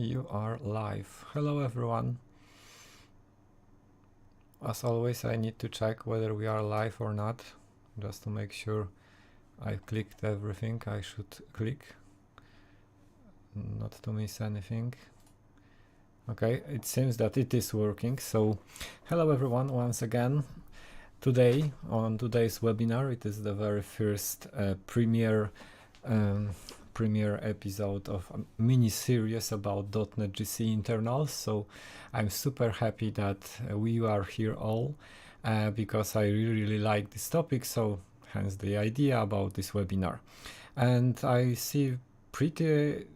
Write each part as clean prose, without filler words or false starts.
You are live. Hello everyone. As always, I need to check whether we are live or not, just to make sure I clicked everything I should click, not to miss anything. Okay, it seems that it is working. So hello everyone once again. Today, on today's webinar, it is the very first premiere episode of a mini series about .NET GC internals. So I'm super happy that we are here all because I really like this topic. So hence the idea about this webinar. And I see pretty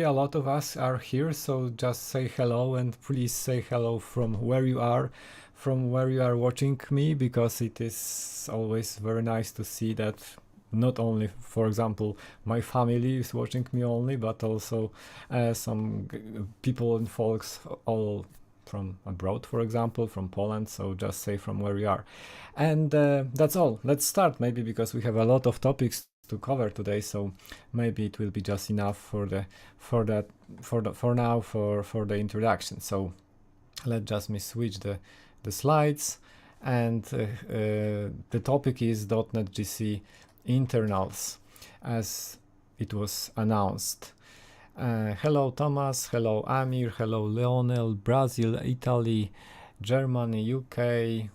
a lot of us are here. So just say hello, and please say hello from where you are watching me, because it is always very nice to see that not only, for example, my family is watching me only, but also some people and folks all from abroad, for example, from Poland. So just say from where you are. And that's all. Let's start, maybe, because we have a lot of topics to cover today, so maybe it will be just enough for the introduction. So let's just switch the slides, and the topic is .NET GC internals, as it was announced. Hello Thomas, hello Amir, hello Leonel, Brazil, Italy, Germany, UK,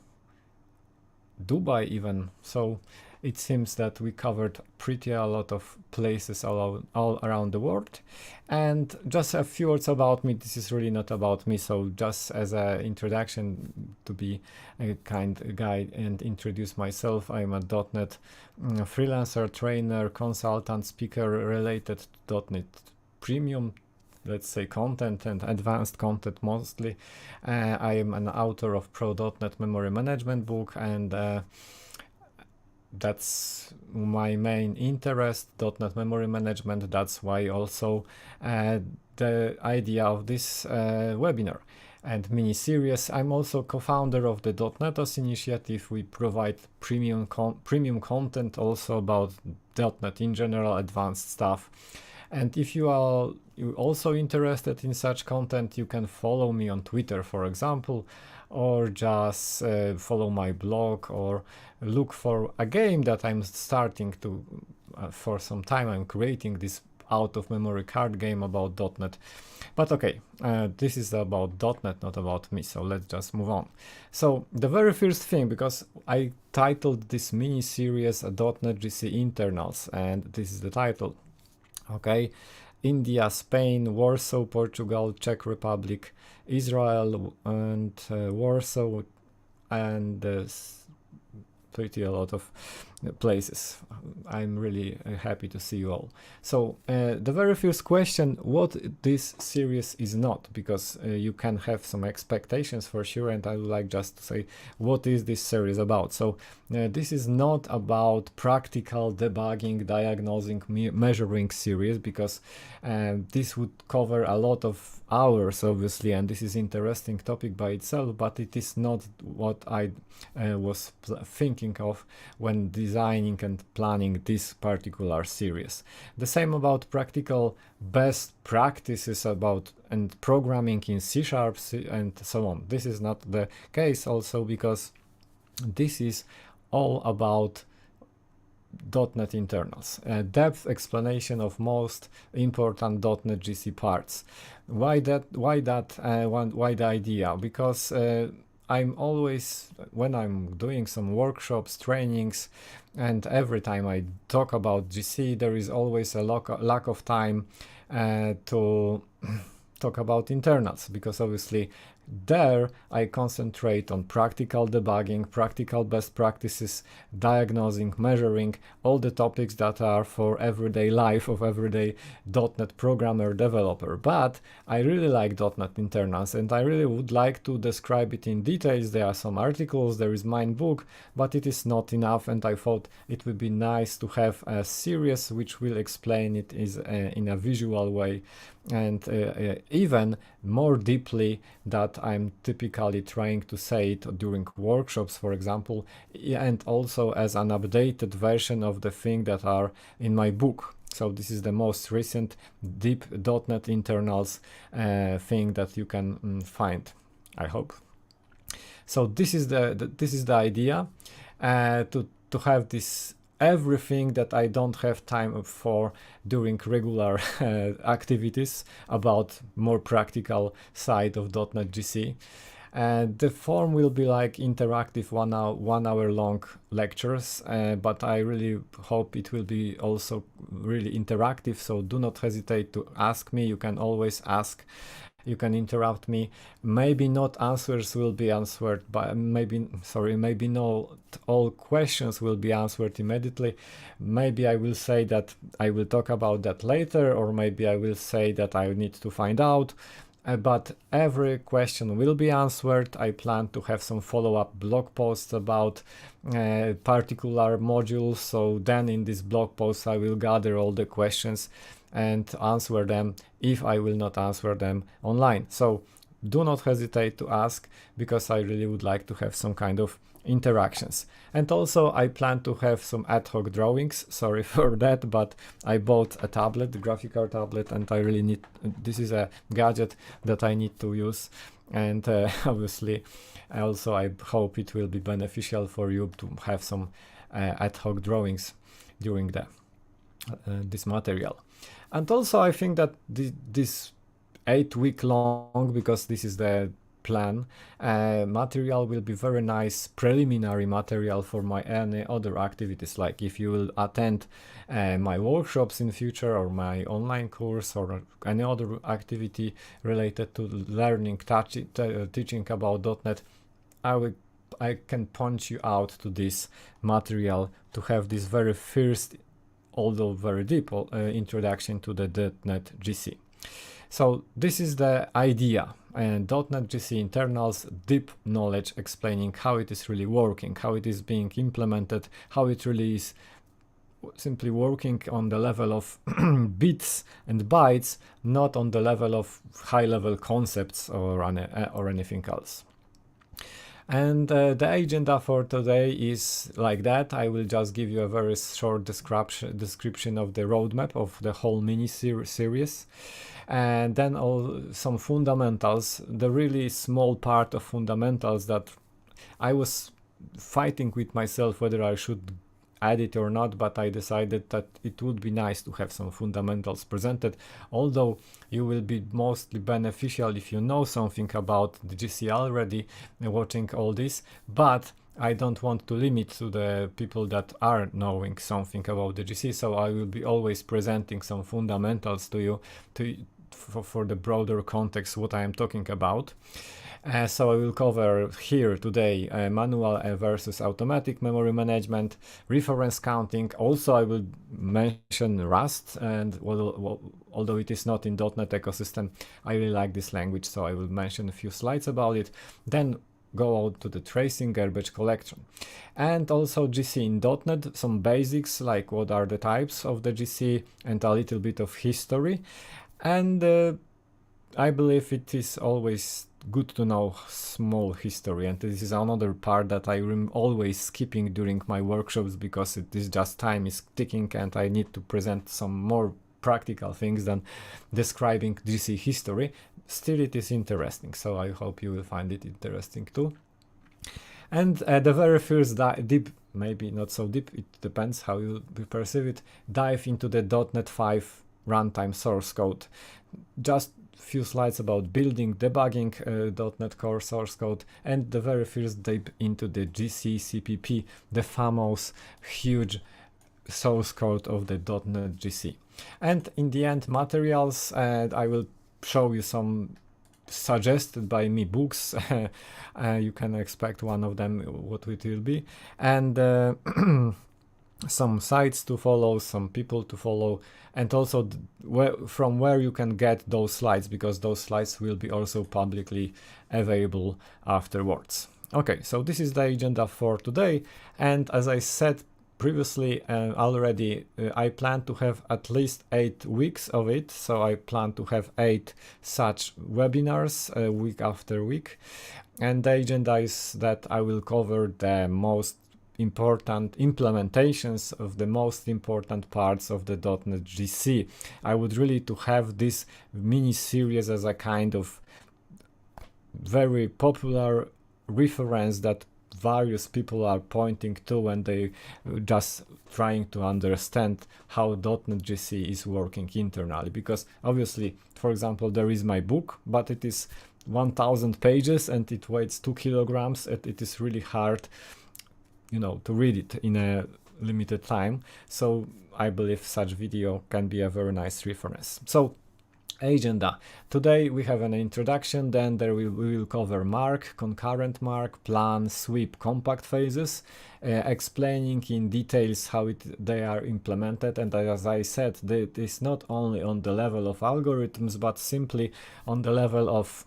Dubai even. So it seems that we covered pretty a lot of places all around the world. And just a few words about me. This is really not about me, so just as an introduction, to be a kind guide and introduce myself. I'm a .NET freelancer, trainer, consultant, speaker related to .NET Premium, let's say, content and advanced content mostly. I am an author of Pro.NET Memory Management book, and that's my main interest, .NET Memory Management. That's why also the idea of this webinar and mini series. I'm also co-founder of the .NETOS initiative. We provide premium content also about .NET in general, advanced stuff. And if you are also interested in such content, you can follow me on Twitter, for example, or just follow my blog, or look for a game that I'm starting to, for some time I'm creating this out of memory card game about .NET. But okay, this is about .NET, not about me, so let's just move on. So the very first thing, because I titled this mini series .NET GC internals, and this is the title. Okay, India, Spain, Warsaw, Portugal, Czech Republic, Israel, and Warsaw, and pretty a lot of places. I'm really happy to see you all. So the very first question, what this series is not, because you can have some expectations for sure, and I would like just to say what is this series about. So this is not about practical debugging, diagnosing, measuring series, because this would cover a lot of hours, obviously, and this is interesting topic by itself, but it is not what I was thinking of when designing and planning this particular series. The same about practical best practices about and programming in C# and so on. This is not the case also, because this is all about .NET internals, a depth explanation of most important .NET GC parts. Why the idea? Because I'm always, when I'm doing some workshops, trainings, and every time I talk about GC, there is always a lack of time to talk about internals, because obviously there I concentrate on practical debugging, practical best practices, diagnosing, measuring, all the topics that are for everyday life of everyday .NET programmer, developer. But I really like .NET internals, and I really would like to describe it in details. There are some articles, there is my book, but it is not enough, and I thought it would be nice to have a series which will explain it in a visual way, and even more deeply that I'm typically trying to say it during workshops, for example, and also as an updated version of the thing that are in my book. So this is the most recent deep .NET internals thing that you can find, I hope. So this is the idea, to have this everything that I don't have time for during regular activities about more practical side of .NET GC. The form will be like interactive 1 hour long lectures, but I really hope it will be also really interactive, so do not hesitate to ask me. You can always ask, you can interrupt me. Maybe not answers will be answered, but maybe not all questions will be answered immediately. Maybe I will say that I will talk about that later, or maybe I will say that I need to find out. But every question will be answered. I plan to have some follow-up blog posts about particular modules. So then in this blog post, I will gather all the questions and answer them if I will not answer them online. So do not hesitate to ask, because I really would like to have some kind of interactions. And also I plan to have some ad hoc drawings. Sorry for that, but I bought a tablet, the graphical tablet, and I really need, this is a gadget that I need to use. And obviously also I hope it will be beneficial for you to have some ad hoc drawings during the this material. And also I think that this 8-week long, because this is the plan, material will be very nice preliminary material for my any other activities, like if you will attend my workshops in future, or my online course, or any other activity related to learning, teaching about .NET, I can point you out to this material to have this very first, although very deep, introduction to the .NET GC. So this is the idea, and .NET GC internals, deep knowledge explaining how it is really working, how it is being implemented, how it really is simply working on the level of bits and bytes, not on the level of high-level concepts or anything else. And the agenda for today is like that. I will just give you a very short description of the roadmap of the whole mini series. And then some fundamentals, the really small part of fundamentals that I was fighting with myself whether I should add it or not, but I decided that it would be nice to have some fundamentals presented, although you will be mostly beneficial if you know something about the GC already, watching all this, but I don't want to limit to the people that are knowing something about the GC, so I will be always presenting some fundamentals to you for the broader context what I am talking about. So I will cover here today manual versus automatic memory management, reference counting. Also I will mention Rust, and although it is not in .NET ecosystem, I really like this language, so I will mention a few slides about it. Then go out to the tracing, garbage collection, and also GC in .NET, some basics like what are the types of the GC and a little bit of history. And I believe it is always good to know small history, and this is another part that I am always skipping during my workshops, because it is just time is ticking and I need to present some more practical things than describing GC history. Still it is interesting, so I hope you will find it interesting too. And the very first deep, maybe not so deep, it depends how you perceive it, dive into the .NET 5 runtime source code. Just few slides about building, debugging .NET Core source code, and the very first dip into the gc.cpp, the famous huge source code of the .NET GC. And in the end, materials, and I will show you some suggested by me books. You can expect one of them what it will be, and some sites to follow, some people to follow, and also from where you can get those slides, because those slides will be also publicly available afterwards. Okay, so this is the agenda for today, and as I said previously already, I plan to have at least 8 weeks of it, so I plan to have 8 such webinars week after week, and the agenda is that I will cover the most important implementations of the most important parts of the .NET GC. I would really to have this mini series as a kind of very popular reference that various people are pointing to when they just trying to understand how .NET GC is working internally. Because obviously, for example, there is my book, but it is 1000 pages and it weighs 2 kilograms, and it is really hard, you know, to read it in a limited time. So I believe such video can be a very nice reference. So agenda. Today we have an introduction, then we will cover mark, concurrent mark, plan, sweep, compact phases, explaining in details how they are implemented. And as I said, it is not only on the level of algorithms, but simply on the level of,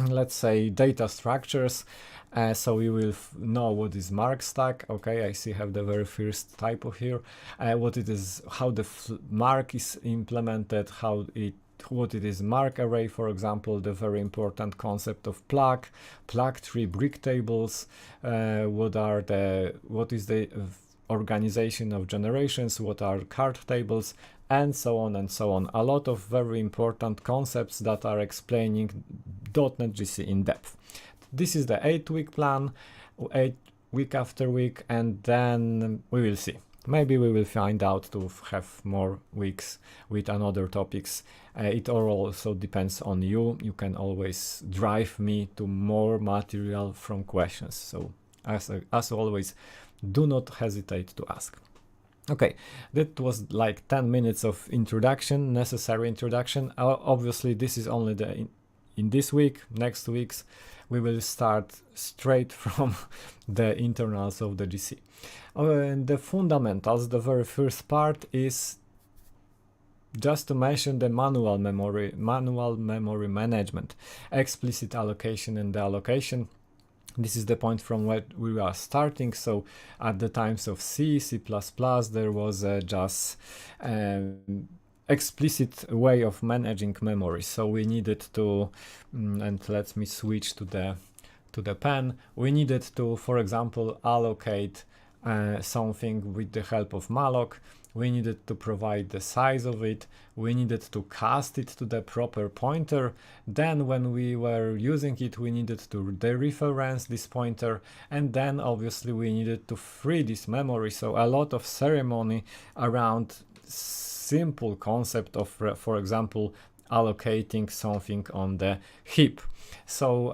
let's say, data structures. So we will know what is mark stack. Okay, I see have the very first typo here. What it is, how the mark is implemented, what it is mark array, for example, the very important concept of plug tree, brick tables, what is the organization of generations, what are card tables, and so on and so on. A lot of very important concepts that are explaining .NET GC in depth. This is the 8-week plan, 8 week after week, and then we will see. Maybe we will find out to have more weeks with another topics. It all also depends on you. You can always drive me to more material from questions. So as always, do not hesitate to ask. Okay, that was like 10 minutes of introduction, necessary introduction. Obviously, this is only in this week. Next week's we will start straight from the internals of the GC. And the fundamentals, the very first part is just to mention the manual memory management, explicit allocation and deallocation. This is the point from where we are starting. So at the times of C, C++, there was just explicit way of managing memory. So we needed to, and let me switch to the pen. We needed to, for example, allocate something with the help of malloc. We needed to provide the size of it. We needed to cast it to the proper pointer. Then when we were using it, we needed to dereference this pointer. And then obviously we needed to free this memory. So a lot of ceremony around simple concept of, for example, allocating something on the heap. So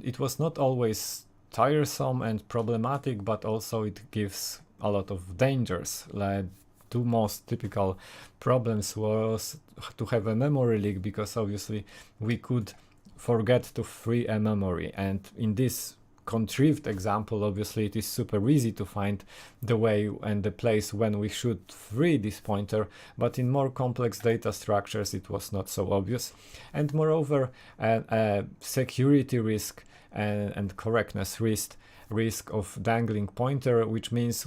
it was not always tiresome and problematic, but also it gives a lot of dangers. Like two most typical problems was to have a memory leak, because obviously we could forget to free a memory. And in this contrived example, obviously it is super easy to find the way and the place when we should free this pointer, but in more complex data structures it was not so obvious. And moreover, security risk and correctness risk of dangling pointer, which means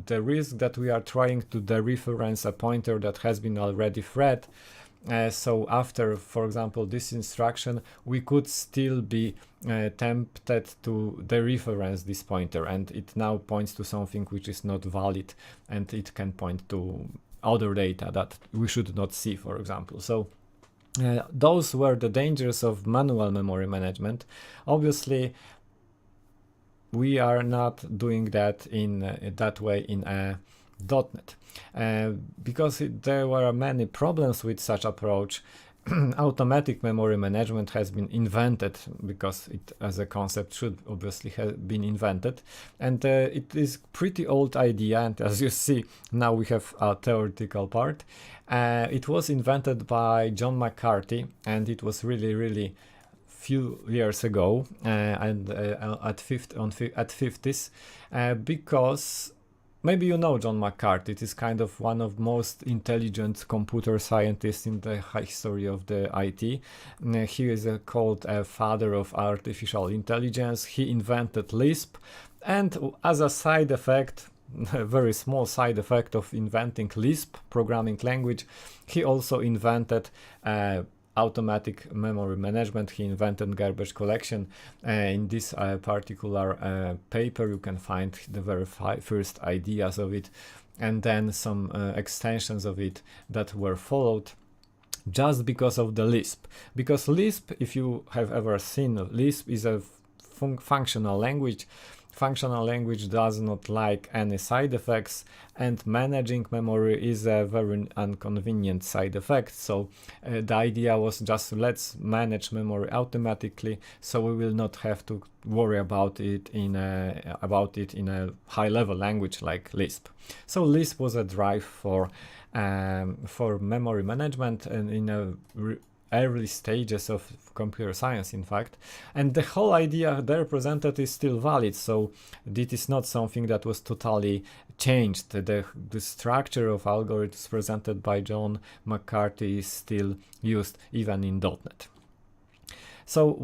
the risk that we are trying to dereference a pointer that has been already fed. So after, for example, this instruction, we could still be tempted to dereference this pointer, and it now points to something which is not valid, and it can point to other data that we should not see, for example. So those were the dangers of manual memory management. Obviously, we are not doing that in that way in .NET. Because there were many problems with such approach. Automatic memory management has been invented, because it as a concept should obviously have been invented, and it is pretty old idea, and as you see now we have a theoretical part. It was invented by John McCarthy, and it was really few years ago, and at 50s, because maybe you know John McCarthy. It is kind of one of most intelligent computer scientists in the history of the IT. He is called a father of artificial intelligence. He invented Lisp, and as a side effect, a very small side effect of inventing Lisp programming language, he also invented automatic memory management. He invented garbage collection. In this particular paper you can find the very first ideas of it, and then some extensions of it that were followed just because of the Lisp. Because Lisp, if you have ever seen, Lisp is a functional language. Functional language does not like any side effects, and managing memory is a very inconvenient side effect. So the idea was just let's manage memory automatically, so we will not have to worry about it in a high-level language like Lisp. So Lisp was a drive for memory management, and in a early stages of computer science, in fact, and the whole idea there presented is still valid. So this is not something that was totally changed. The structure of algorithms presented by John McCarthy is still used even in .NET. So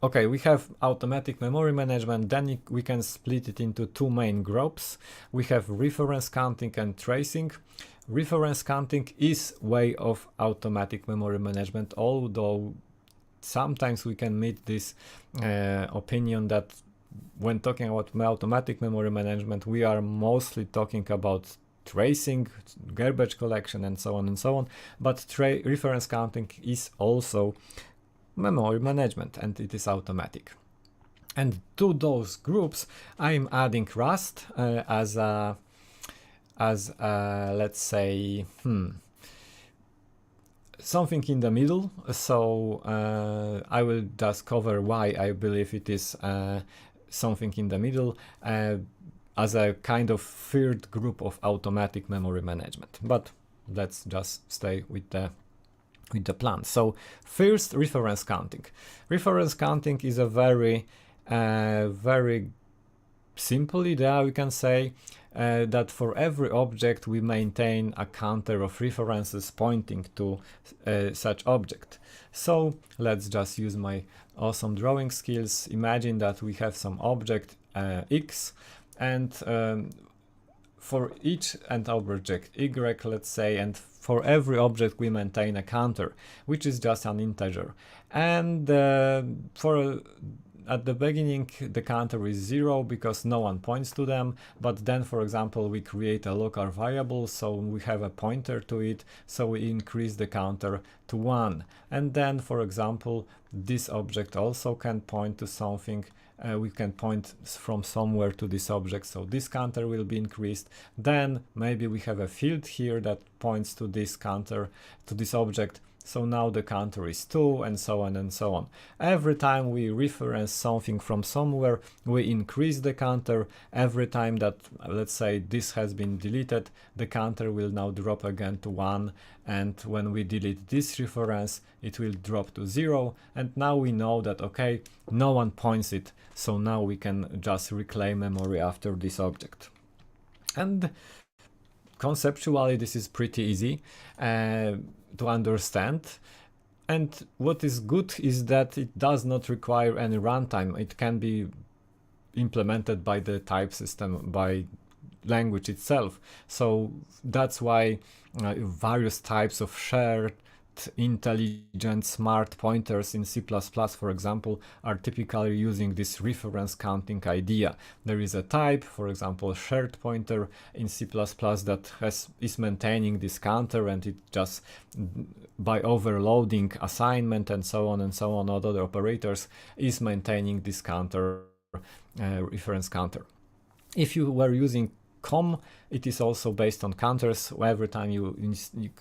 okay, we have automatic memory management, then we can split it into two main groups. We have reference counting and tracing. Reference counting is way of automatic memory management, although sometimes we can meet this opinion that when talking about automatic memory management, we are mostly talking about tracing, garbage collection, and so on and so on. But reference counting is also memory management, and it is automatic. And to those groups, I'm adding Rust as let's say something in the middle. So I will just cover why I believe it is something in the middle as a kind of third group of automatic memory management. But let's just stay with the plan. So first, reference counting. Reference counting is a very simple idea, we can say, that for every object we maintain a counter of references pointing to such object. So let's just use my awesome drawing skills. Imagine that we have some object X, and for each object Y, let's say, and for every object we maintain a counter, which is just an integer. And at the beginning the counter is 0 because no one points to them, but then, for example, we create a local variable, so we have a pointer to it, so we increase the counter to 1. And then, for example, this object also can point to something. We can point from somewhere to this object, so this counter will be increased. Then maybe we have a field here that points to this counter, to this object, so now the counter is 2, and so on and so on. Every time we reference something from somewhere, we increase the counter. Every time that, let's say, this has been deleted, the counter will now drop again to 1, and when we delete this reference, it will drop to 0, and now we know that, okay, no one points it, so now we can just reclaim memory after this object. And conceptually this is pretty easy to understand, and what is good is that it does not require any runtime. It can be implemented by the type system, by language itself. So that's why various types of shared intelligent smart pointers in C++, for example, are typically using this reference counting idea. There is a type, for example, shared pointer in C++ that is maintaining this counter, and it just, by overloading assignment and so on, other operators, is maintaining this counter, reference counter. If you were using COM, it is also based on counters. Every time you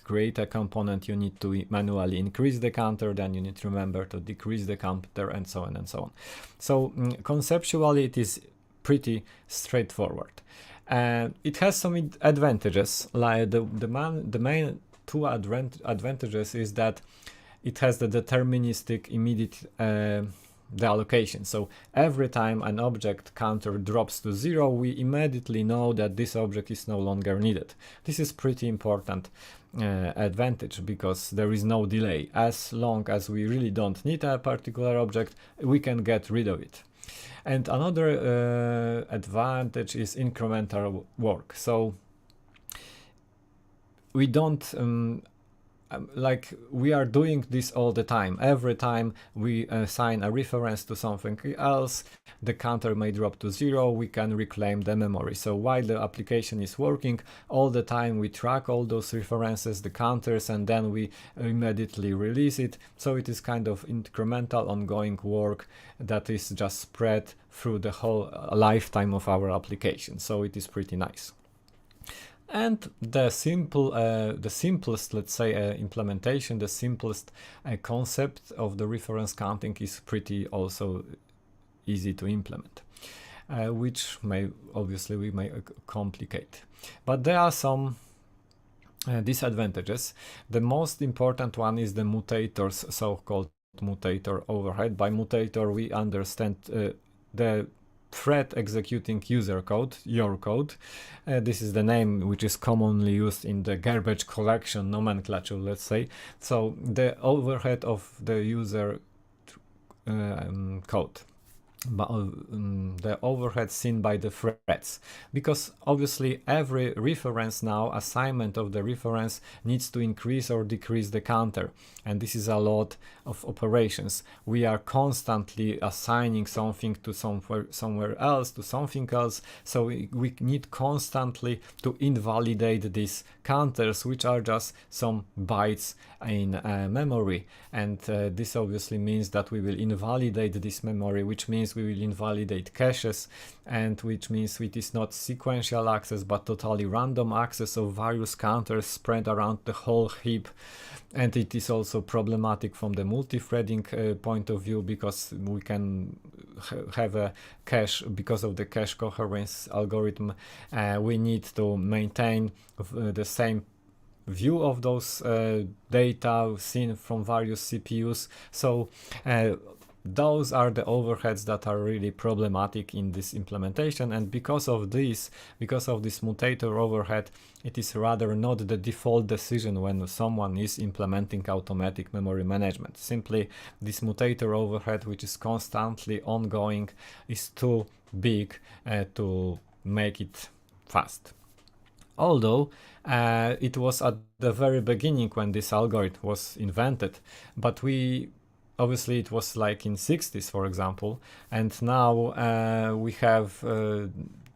create a component, you need to manually increase the counter, then you need to remember to decrease the counter, and so on and so on. So conceptually it is pretty straightforward. It has some advantages. Like the main two advantages is that it has the deterministic immediate the allocation. So every time an object counter drops to 0, we immediately know that this object is no longer needed. This is pretty important advantage, because there is no delay. As long as we really don't need a particular object, we can get rid of it. And another advantage is incremental work. So we don't like we are doing this all the time. Every time we assign a reference to something else, the counter may drop to 0, we can reclaim the memory. So while the application is working, all the time we track all those references, the counters, and then we immediately release it. So it is kind of incremental ongoing work that is just spread through the whole lifetime of our application. So it is pretty nice. And the simplest, let's say, implementation, the simplest concept of the reference counting is pretty also easy to implement, which may obviously we may complicate. But there are some disadvantages. The most important one is the mutators, so-called mutator overhead. By mutator, we understand the thread executing user code, your code. This is the name which is commonly used in the garbage collection nomenclature, let's say. So the overhead of the user code, the overhead seen by the threads, because obviously every reference now, assignment of the reference needs to increase or decrease the counter, and this is a lot of operations. We are constantly assigning something to somewhere else, to something else, so we need constantly to invalidate these counters, which are just some bytes in memory, and this obviously means that we will invalidate this memory, which means we will invalidate caches, and which means it is not sequential access but totally random access of various counters spread around the whole heap. And it is also problematic from the multi-threading point of view, because we can have a cache, because of the cache coherence algorithm, we need to maintain the same view of those data seen from various CPUs. So those are the overheads that are really problematic in this implementation, and because of this mutator overhead, it is rather not the default decision when someone is implementing automatic memory management. Simply this mutator overhead, which is constantly ongoing, is too big to make it fast. Although it was at the very beginning when this algorithm was invented, but obviously it was like in 60s, for example, and now we have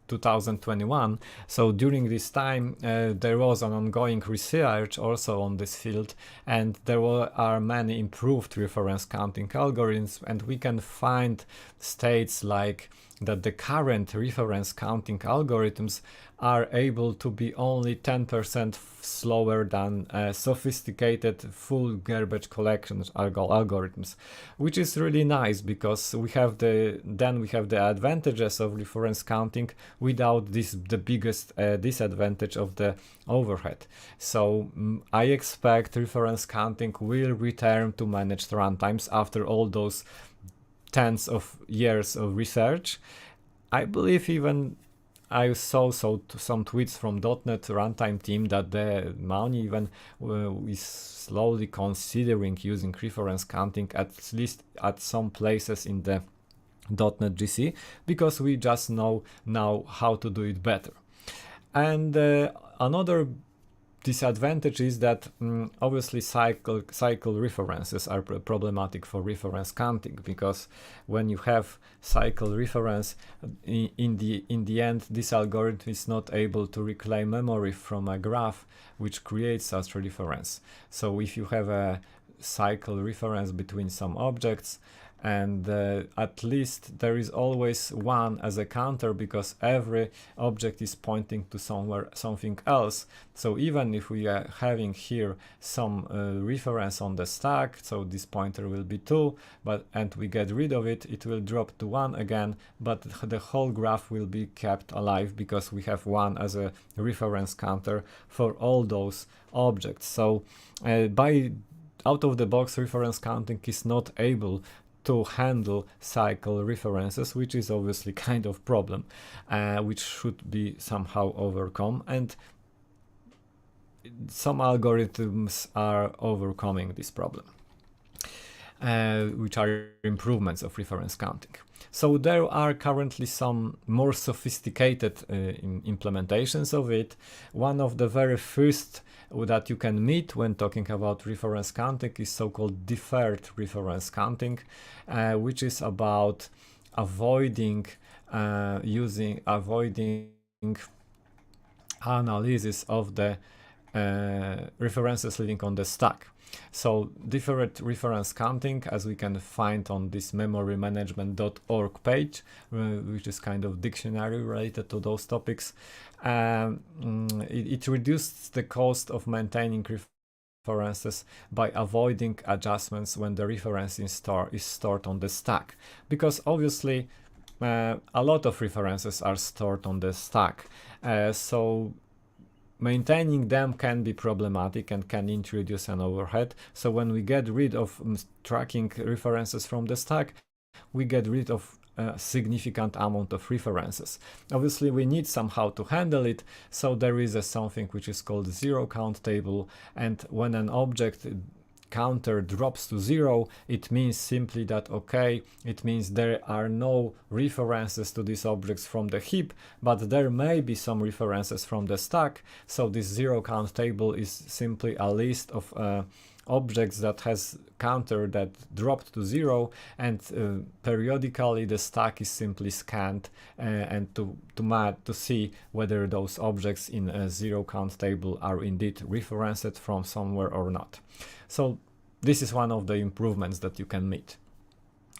2021. So during this time there was an ongoing research also on this field, and there are many improved reference counting algorithms, and we can find states like that the current reference counting algorithms are able to be only 10% slower than sophisticated full garbage collection algorithms, which is really nice, because we have the advantages of reference counting without the biggest disadvantage of the overhead. So I expect reference counting will return to managed runtimes after all those tens of years of research. I believe even I saw some tweets from .NET runtime team that the Mauni even is slowly considering using reference counting, at least at some places in the .NET GC, because we just know now how to do it better. And another disadvantage is that obviously cycle references are problematic for reference counting, because when you have cycle reference, in the end this algorithm is not able to reclaim memory from a graph which creates such a reference. So if you have a cycle reference between some objects, and at least there is always one as a counter, because every object is pointing to something else. So even if we are having here some reference on the stack, so this pointer will be 2, and we get rid of it, it will drop to 1 again, but the whole graph will be kept alive because we have 1 as a reference counter for all those objects. So by out of the box, reference counting is not able to handle cycle references, which is obviously kind of problem, which should be somehow overcome, and some algorithms are overcoming this problem, which are improvements of reference counting. So there are currently some more sophisticated implementations of it. One of the very first that you can meet when talking about reference counting is so-called deferred reference counting, which is about avoiding analysis of the references living on the stack. So deferred reference counting, as we can find on this memorymanagement.org page, which is kind of dictionary related to those topics, it reduces the cost of maintaining references by avoiding adjustments when the reference is stored on the stack, because obviously a lot of references are stored on the stack, so maintaining them can be problematic and can introduce an overhead. So when we get rid of tracking references from the stack, we get rid of a significant amount of references. Obviously we need somehow to handle it, so there is something which is called zero count table, and when an object counter drops to 0, it means simply that, okay, it means there are no references to these objects from the heap, but there may be some references from the stack. So this zero count table is simply a list of objects that has counter that dropped to 0, and periodically the stack is simply scanned and to see whether those objects in a zero count table are indeed referenced from somewhere or not. So this is one of the improvements that you can meet.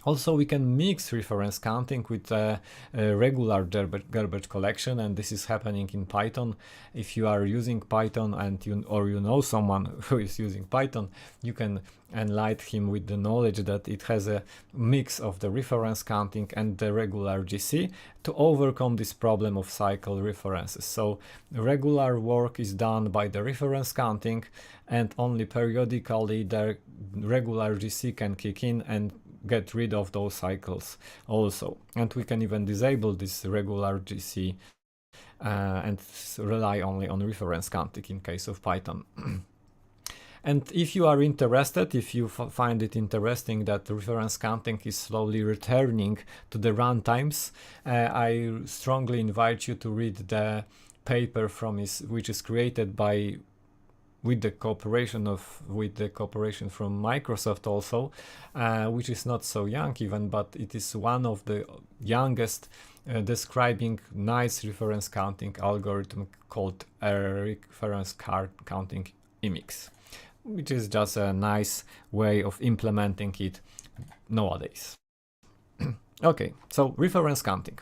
Also, we can mix reference counting with a regular garbage collection, and this is happening in Python. If you are using Python and you know someone who is using Python, you can enlighten him with the knowledge that it has a mix of the reference counting and the regular GC to overcome this problem of cycle references. So regular work is done by the reference counting, and only periodically the regular GC can kick in and get rid of those cycles also. And we can even disable this regular GC and rely only on reference counting in case of Python. And if you are interested, if you find it interesting that reference counting is slowly returning to the runtimes, I strongly invite you to read the paper which is created with the cooperation from Microsoft also, which is not so young even, but it is one of the youngest describing nice reference counting algorithm called reference counting IMIX, which is just a nice way of implementing it nowadays. Okay, so reference counting.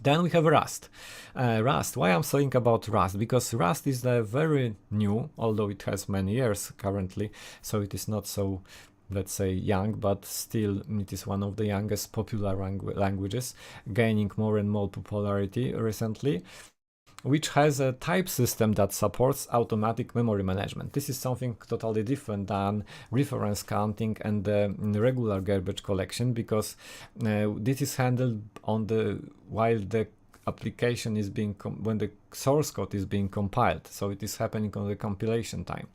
Then we have Rust. Rust, why I'm saying about Rust? Because Rust is very new, although it has many years currently, so it is not so, let's say, young, but still it is one of the youngest popular languages, gaining more and more popularity recently, which has a type system that supports automatic memory management. This is something totally different than reference counting and the regular garbage collection, because this is handled while the application is when the source code is being compiled. So it is happening on the compilation time.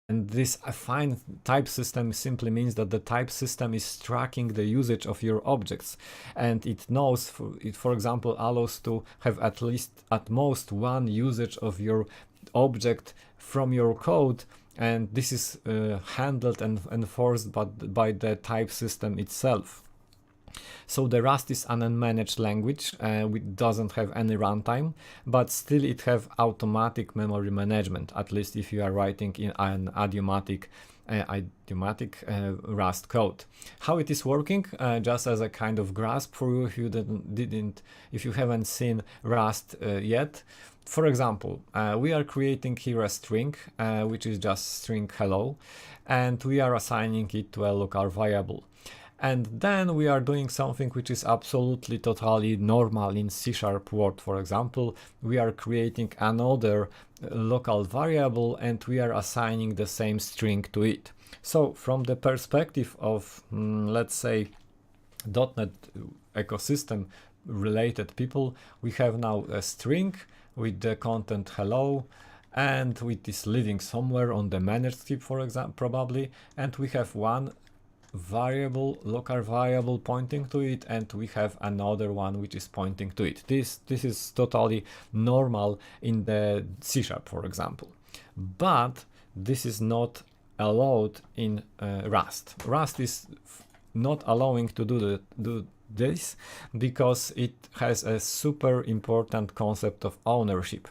And this affine type system simply means that the type system is tracking the usage of your objects, and it knows, for example, allows to have at most one usage of your object from your code, and this is handled and enforced by the type system itself. So the Rust is an unmanaged language, which doesn't have any runtime, but still it have automatic memory management, at least if you are writing in an idiomatic Rust code. How it is working, just as a kind of grasp for you if you haven't seen Rust yet. For example, we are creating here a string, which is just string hello, and we are assigning it to a local variable. And then we are doing something which is absolutely totally normal in C# Word. For example, we are creating another local variable and we are assigning the same string to it. So from the perspective of, let's say, .NET ecosystem related people, we have now a string with the content hello, and it is living somewhere on the managed heap, for example, probably, and we have one local variable pointing to it, and we have another one which is pointing to it. This is totally normal in the C#, for example. but this is not allowed in Rust. Rust is not allowing to do this because it has a super important concept of ownership,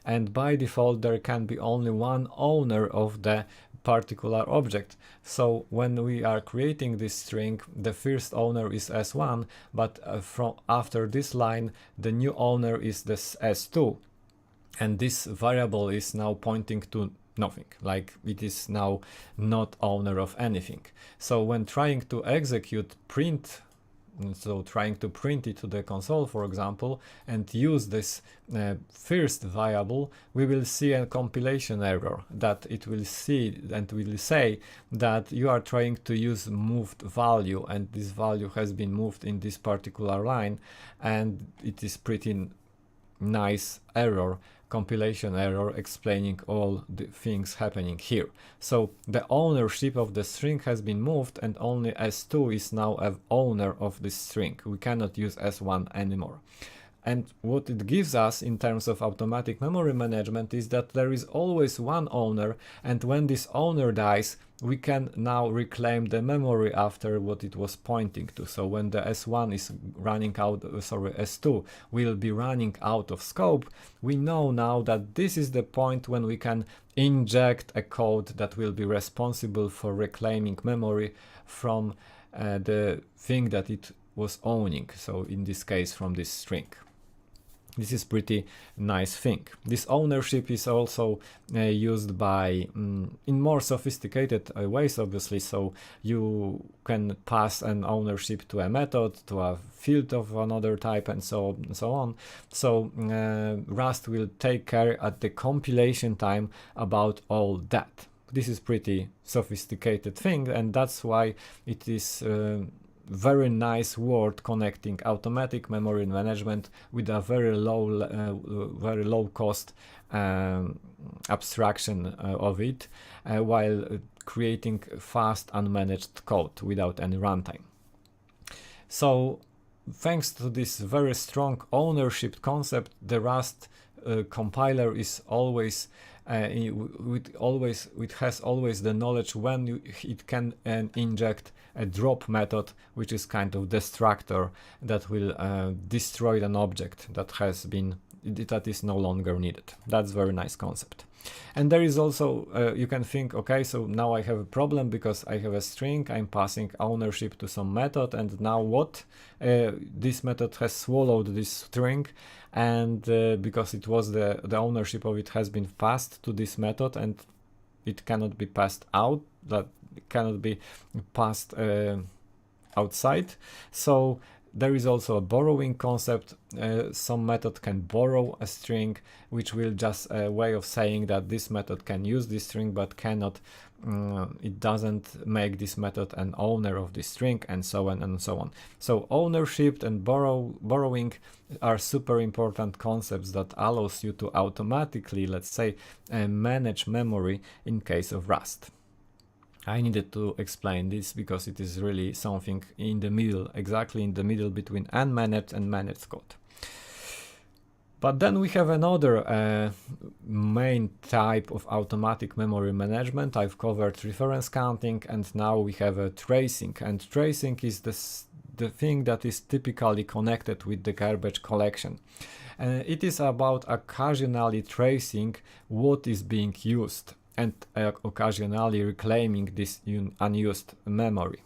and by default there can be only one owner of the particular object. So when we are creating this string, the first owner is s1, but from after this line the new owner is this s2, and this variable is now pointing to nothing, like it is now not owner of anything. So when trying to execute print, so trying to print it to the console, for example, and use this first variable, we will see a compilation error that it will see and will say that you are trying to use moved value, and this value has been moved in this particular line, and it is pretty nice error, compilation error, explaining all the things happening here. So the ownership of the string has been moved, and only s2 is now an owner of this string. We cannot use s1 anymore. And what it gives us in terms of automatic memory management is that there is always one owner, and when this owner dies, we can now reclaim the memory after what it was pointing to. So when the s1 is running out, s2 will be running out of scope, we know now that this is the point when we can inject a code that will be responsible for reclaiming memory from the thing that it was owning. So in this case, from this string. This is pretty nice thing. This ownership is also used by in more sophisticated ways, obviously. So you can pass an ownership to a method, to a field of another type, and so on. So Rust will take care at the compilation time about all that. This is pretty sophisticated thing, and that's why it is very nice word connecting automatic memory management with a very low cost abstraction of it, while creating fast unmanaged code without any runtime. So thanks to this very strong ownership concept, the Rust compiler is always it has always the knowledge when it can inject a drop method, which is kind of destructor that will destroy an object that is no longer needed. That's very nice concept. And there is also, you can think, okay, so now I have a problem because I have a string, I'm passing ownership to some method, and now what? This method has swallowed this string, and because it was the ownership of it has been passed to this method, and it cannot be passed out, that cannot be passed outside. So there is also a borrowing concept. Some method can borrow a string, which will just a way of saying that this method can use this string but cannot, it doesn't make this method an owner of this string, and so on and so on. So ownership and borrowing are super important concepts that allows you to automatically, let's say, manage memory in case of Rust. I needed to explain this because it is really something in the middle, exactly in the middle between unmanaged and managed code. But then we have another main type of automatic memory management. I've covered reference counting, and now we have a tracing. And tracing is the thing that is typically connected with the garbage collection. It is about occasionally tracing what is being used and occasionally reclaiming this unused memory.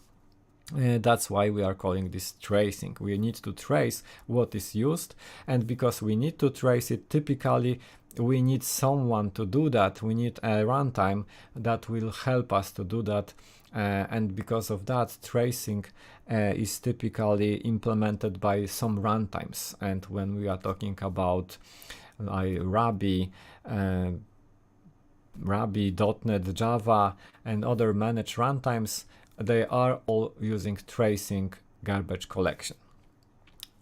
That's why we are calling this tracing. We need to trace what is used, and because we need to trace it, typically we need someone to do that. We need a runtime that will help us to do that, and because of that, tracing is typically implemented by some runtimes. And when we are talking about Ruby, .NET, Java, and other managed runtimes, they are all using tracing garbage collection.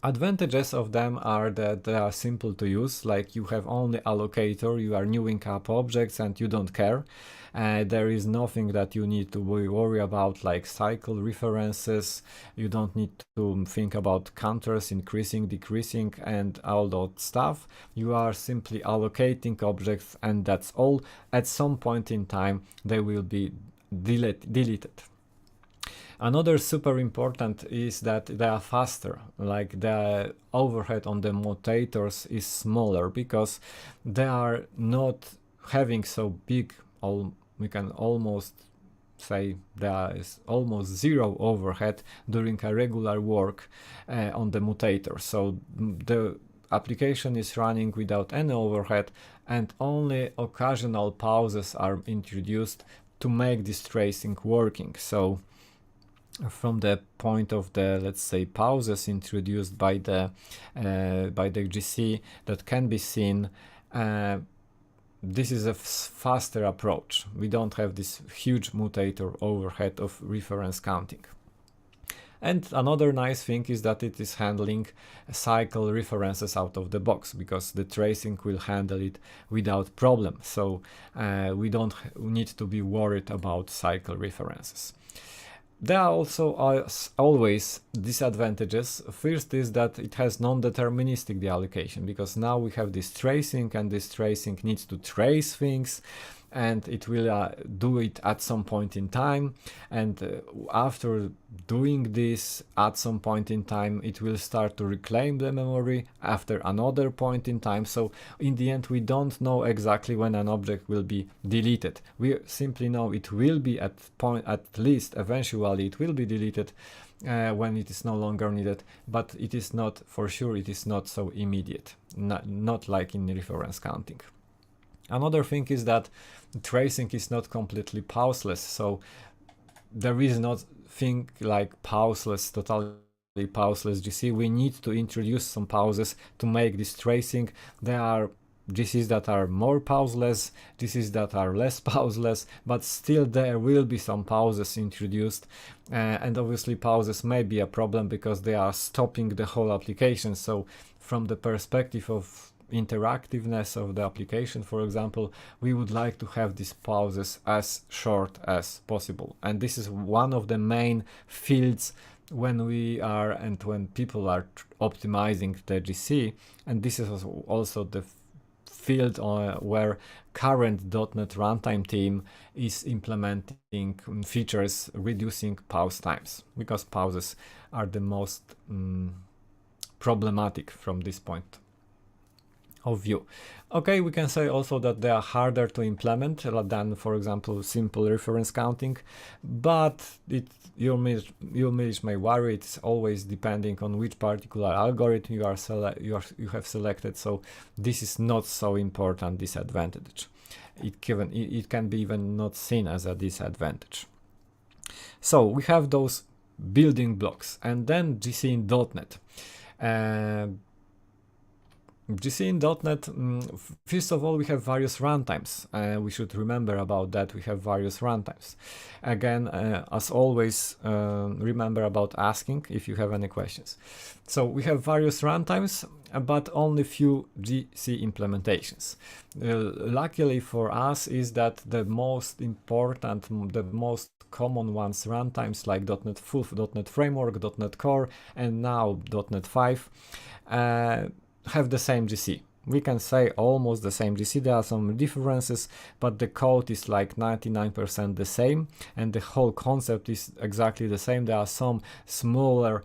Advantages of them are that they are simple to use, like you have only allocator, you are newing up objects and you don't care. There is nothing that you need to worry about, like cycle references. You don't need to think about counters increasing, decreasing, and all that stuff. You are simply allocating objects, and that's all. At some point in time, they will be deleted. Another super important is that they are faster, like the overhead on the mutators is smaller because they are not having so big, we can almost say there is almost zero overhead during a regular work on the mutator. So the application is running without any overhead, and only occasional pauses are introduced to make this tracing working. So from the point of the, let's say, pauses introduced by the GC that can be seen, this is a faster approach. We don't have this huge mutator overhead of reference counting. And another nice thing is that it is handling cycle references out of the box, because the tracing will handle it without problem. So we don't need to be worried about cycle references. There are also always disadvantages. First is that it has non-deterministic deallocation, because now we have this tracing, and this tracing needs to trace things, and it will do it at some point in time, and after doing this at some point in time, it will start to reclaim the memory after another point in time. So in the end, we don't know exactly when an object will be deleted. We simply know it will be at least eventually it will be deleted when it is no longer needed, but it is not for sure, it is not so immediate, not like in reference counting. Another thing is that tracing is not completely pauseless, so there is not thing like pauseless, totally pauseless GC. We need to introduce some pauses to make this tracing. There are GCs that are more pauseless, GCs that are less pauseless, but still there will be some pauses introduced, and obviously pauses may be a problem because they are stopping the whole application. So from the perspective of interactiveness of the application, for example, we would like to have these pauses as short as possible, and this is one of the main fields when we are and when people are optimizing the GC, and this is also the field where current .NET Runtime team is implementing features reducing pause times, because pauses are the most problematic from this point of view. Okay, we can say also that they are harder to implement than, for example, simple reference counting, but your image may vary. It's always depending on which particular algorithm you have selected. So this is not so important disadvantage. It can be even not seen as a disadvantage. So we have those building blocks, and then GC in .NET. GC in .NET, first of all, we have various runtimes. We should remember about that. We have various runtimes. Again, as always, remember about asking if you have any questions. So we have various runtimes, but only few GC implementations. Luckily for us is that the most important, the most common ones, runtimes like .NET Full, .NET Framework, .NET Core, and now .NET 5, have the same GC. We can say almost the same GC. There are some differences, but the code is like 99% the same, and the whole concept is exactly the same. There are some smaller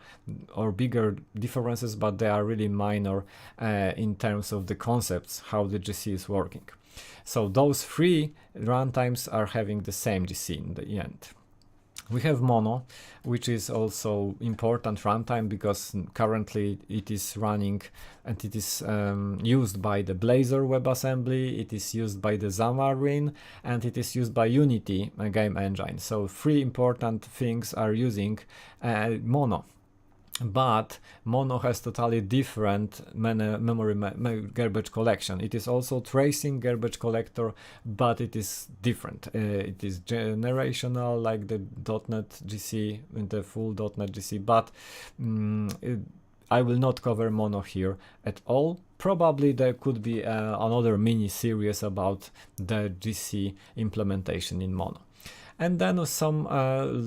or bigger differences, but they are really minor in terms of the concepts, how the GC is working. So those three runtimes are having the same GC in the end. We have Mono, which is also important runtime because currently it is running and it is used by the Blazor WebAssembly, it is used by the Xamarin, and it is used by Unity, a game engine. So three important things are using Mono. But Mono has totally different memory garbage collection. It is also tracing garbage collector, but it is different. It is generational like the .NET GC, the full .NET GC, but I will not cover Mono here at all. Probably there could be another mini series about the GC implementation in Mono. And then some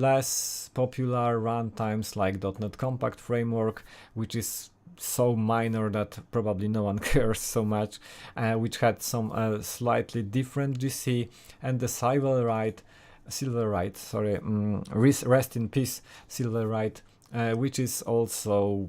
less popular runtimes like .NET Compact Framework, which is so minor that probably no one cares so much, which had some slightly different GC, and the Silverlight, sorry, rest in peace Silverlight, which is also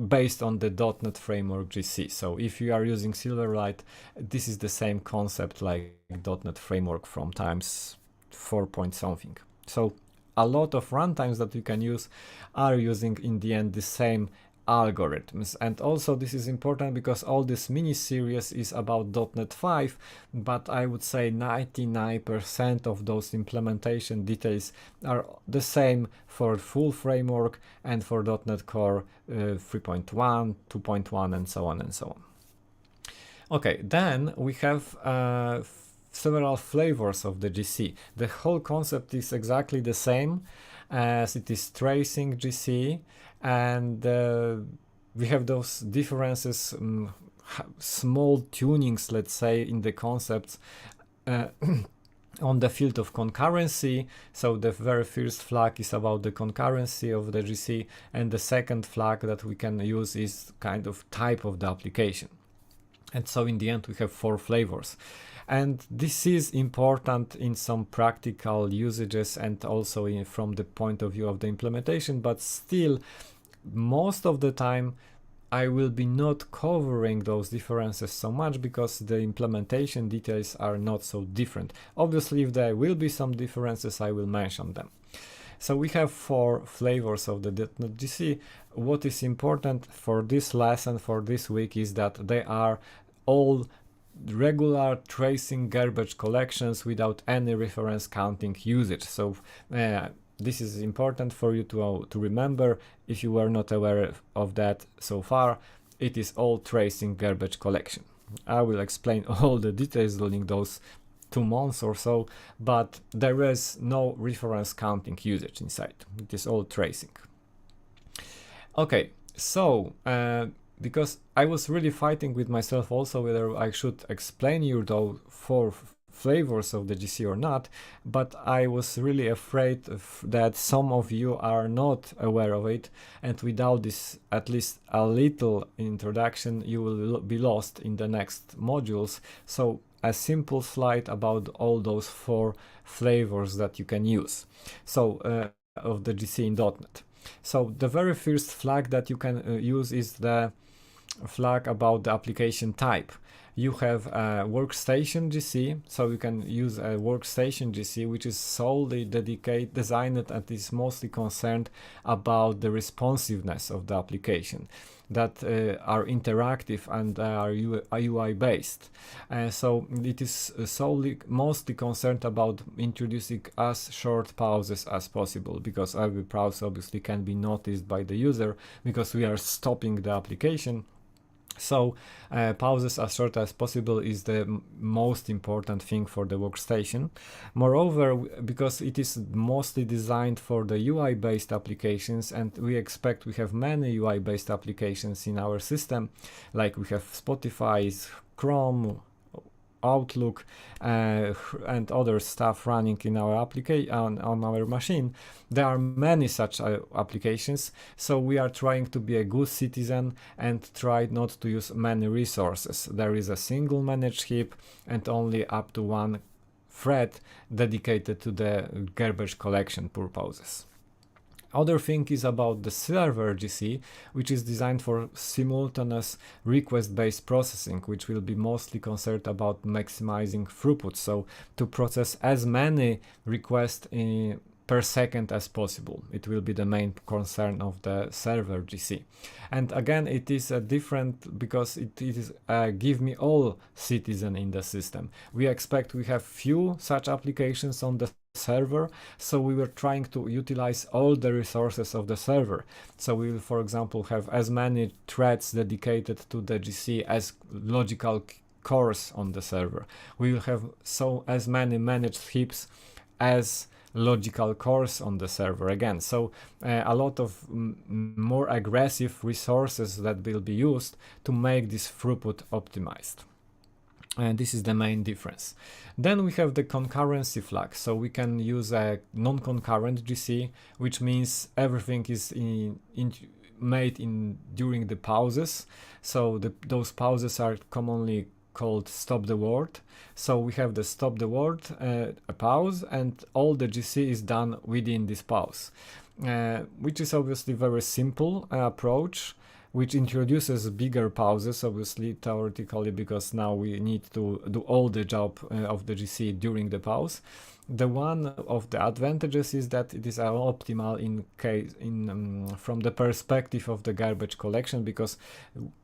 based on the .NET Framework GC. So if you are using Silverlight, this is the same concept like .NET Framework from times 4 point something. So a lot of runtimes that you can use are using in the end the same algorithms. And also this is important because all this mini series is about .NET 5, but I would say 99% of those implementation details are the same for full framework and for .NET Core 3.1, 2.1 and so on and so on. Okay, then we have several flavors of the GC. The whole concept is exactly the same as it is tracing GC, and we have those differences, small tunings, let's say, in the concepts on the field of concurrency. So the very first flag is about the concurrency of the GC, and the second flag that we can use is kind of type of the application. And so in the end we have 4 flavors. And this is important in some practical usages and also from the point of view of the implementation, but still most of the time I will be not covering those differences so much because the implementation details are not so different. Obviously, if there will be some differences, I will mention them. So we have 4 flavors of the .NET GC. What is important for this lesson, for this week, is that they are all regular tracing garbage collections without any reference counting usage. So this is important for you to remember. If you were not aware of that so far, it is all tracing garbage collection. I will explain all the details during those 2 months or so, but there is no reference counting usage inside. It is all tracing. Okay, so because I was really fighting with myself also whether I should explain you those 4 flavors of the GC or not, but I was really afraid that some of you are not aware of it, and without this at least a little introduction you will be lost in the next modules. So a simple slide about all those 4 flavors that you can use, so of the GC in .NET. So the very first flag that you can use is the flag about the application type. You have a workstation GC, so you can use a workstation GC which is solely designed and is mostly concerned about the responsiveness of the application, that are interactive and are UI based. So it is mostly concerned about introducing as short pauses as possible, because every pause obviously can be noticed by the user because we are stopping the application. So pauses as short as possible is the most important thing for the workstation. Moreover, because it is mostly designed for the UI based applications, and we have many UI based applications in our system, like we have Spotify, Chrome, Outlook, and other stuff running in our application on our machine. There are many such applications, so we are trying to be a good citizen and try not to use many resources. There is a single managed heap and only up to 1 thread dedicated to the garbage collection purposes. Other thing is about the server GC, which is designed for simultaneous request-based processing, which will be mostly concerned about maximizing throughput, so to process as many requests per second as possible. It will be the main concern of the server GC. And again, it is different because it is give me all citizen in the system. We have few such applications on the server, so we were trying to utilize all the resources of the server. So we will, for example, have as many threads dedicated to the GC as logical cores on the server. We will have as many managed heaps as logical cores on the server again. So a lot of more aggressive resources that will be used to make this throughput optimized. And this is the main difference. Then we have the concurrency flag. So we can use a non-concurrent GC, which means everything is made during the pauses. So those pauses are commonly called stop the word. So we have the stop the word, a pause, and all the GC is done within this pause, which is obviously very simple approach, which introduces bigger pauses, obviously, theoretically, because now we need to do all the job of the GC during the pause. The one of the advantages is that it is optimal from the perspective of the garbage collection, because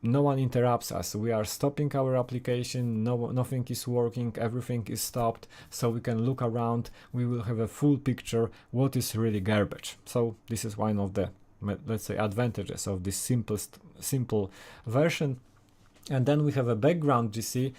no one interrupts us. We are stopping our application, nothing is working, everything is stopped, so we can look around, we will have a full picture what is really garbage. So this is one of the, let's say, advantages of this simple version. And then we have a background GC,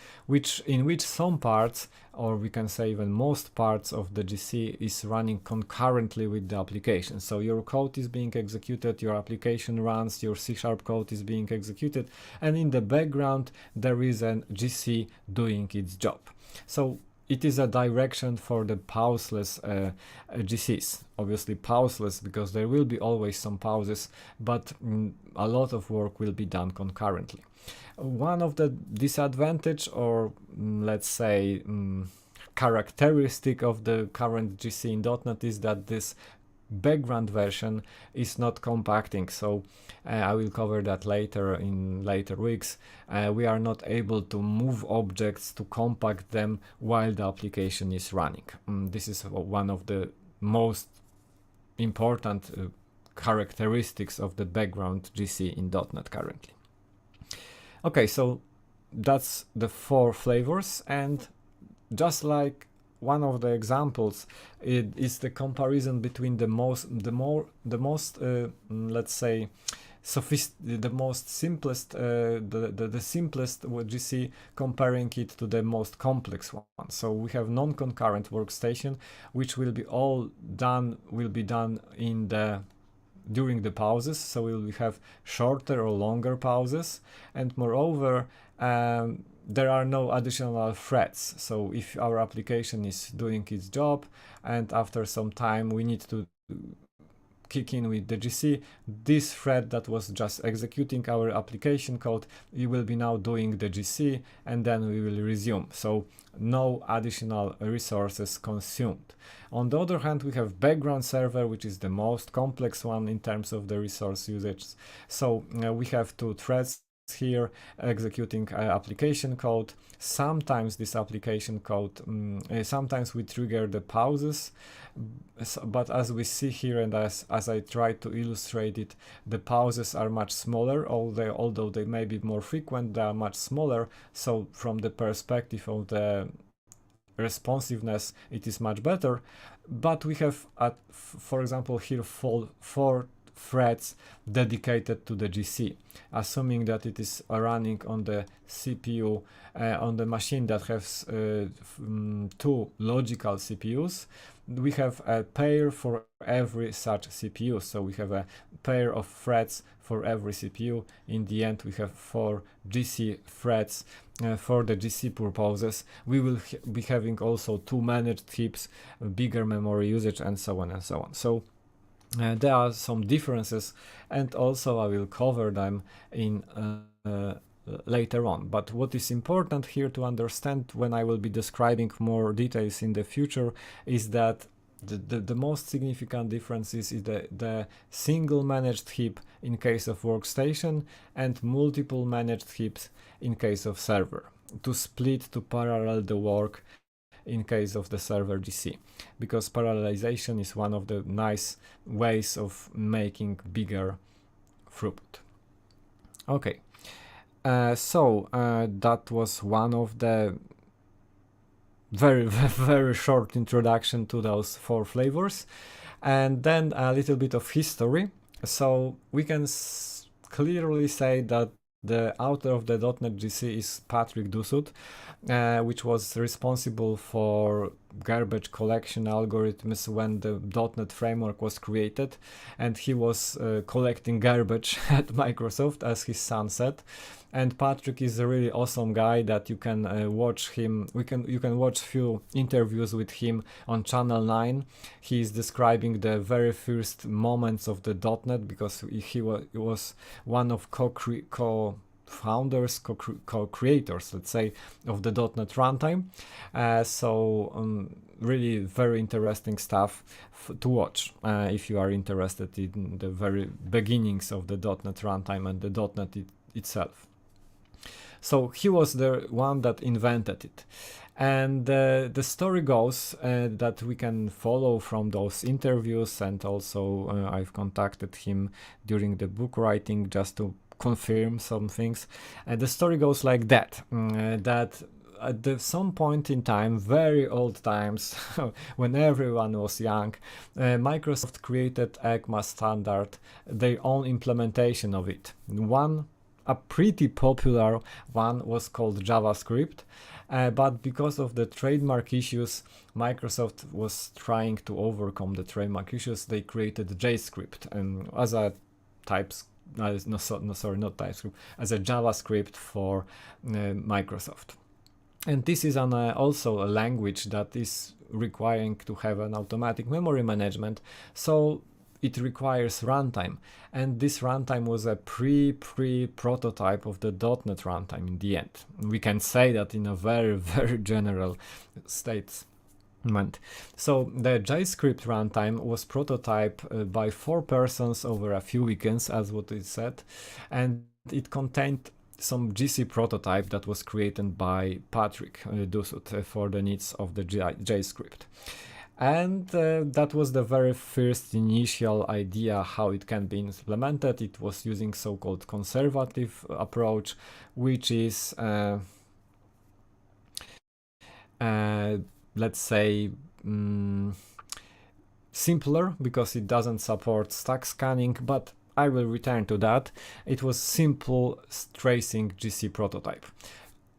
in which some parts, or we can say even most parts of the GC is running concurrently with the application. So your code is being executed, your application runs, your C# code is being executed, and in the background there is a GC doing its job. So it is a direction for the pauseless GCs. Obviously pauseless because there will be always some pauses, but a lot of work will be done concurrently. One of the disadvantage, or let's say characteristic of the current GC in .NET, is that this background version is not compacting. So I will cover that later in later weeks. We are not able to move objects to compact them while the application is running. This is one of the most important characteristics of the background GC in .NET currently. Okay, so that's the 4 flavors, and just like one of the examples, it is the comparison between the most let's say the most simplest the simplest GC, comparing it to the most complex one. So we have non-concurrent workstation, which will be done in the during the pauses, so we will have shorter or longer pauses, and moreover there are no additional threads. So if our application is doing its job and after some time we need to kick in with the GC, this thread that was just executing our application code, we will be now doing the GC, and then we will resume. So no additional resources consumed. On the other hand, we have background server, which is the most complex one in terms of the resource usage. So we have 2 threads here executing application code. Sometimes this application code, sometimes we trigger the pauses, but as we see here, and as I try to illustrate it, the pauses are much smaller, although they may be more frequent, they are much smaller. So from the perspective of the responsiveness, it is much better. But we have, for example, here 4 threads dedicated to the GC, assuming that it is running on the CPU, on the machine that has 2 logical CPUs. We have a pair for every such CPU, so we have a pair of threads for every CPU. In the end, we have 4 GC threads for the GC purposes. We will be having also 2 managed heaps, bigger memory usage, and so on and so on. So there are some differences, and also I will cover them in later on. But what is important here to understand when I will be describing more details in the future is that the most significant difference is the single managed heap in case of workstation and multiple managed heaps in case of server, to split, to parallel the work in case of the server GC, because parallelization is one of the nice ways of making bigger throughput. Okay, so that was one of the very short introduction to those 4 flavors, and then a little bit of history. So we can clearly say that the author of the .NET GC is Patrick Dusut, which was responsible for garbage collection algorithms when the .NET framework was created, and he was collecting garbage at Microsoft, as his son said. And Patrick is a really awesome guy that you can watch him. You can watch few interviews with him on Channel 9. He is describing the very first moments of the .NET, because he was one of co-founders, co-creators, let's say, of the .NET Runtime. Really very interesting stuff to watch if you are interested in the very beginnings of the .NET Runtime and the .NET itself. So he was the one that invented it. And the story goes that we can follow from those interviews, and also I've contacted him during the book writing just to confirm some things. And the story goes like that, that at some point in time, very old times, when everyone was young, Microsoft created ECMA standard, their own implementation of it. A pretty popular one was called JavaScript, but because of the trademark issues, Microsoft was trying to overcome the trademark issues. They created JScript as a as a JavaScript for Microsoft. And this is also a language that is requiring to have an automatic memory management, so it requires runtime. And this runtime was a prototype of the .NET runtime in the end. We can say that in a very, very general statement. So the JavaScript runtime was prototyped by 4 persons over a few weekends, as what it said, and it contained some GC prototype that was created by Patrick Dusut for the needs of the JavaScript. And that was the very first initial idea how it can be implemented. It was using so-called conservative approach, which is, let's say, simpler because it doesn't support stack scanning, but I will return to that. It was simple tracing GC prototype.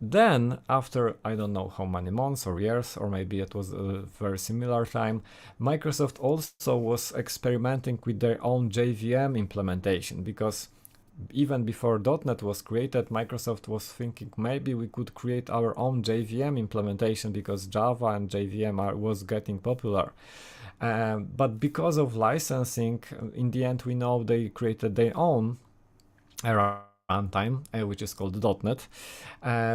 Then, after I don't know how many months or years, or maybe it was a very similar time, Microsoft also was experimenting with their own JVM implementation, because even before .NET was created, Microsoft was thinking maybe we could create our own JVM implementation, because Java and JVM was getting popular. But because of licensing, in the end we know they created their own runtime, which is called .NET,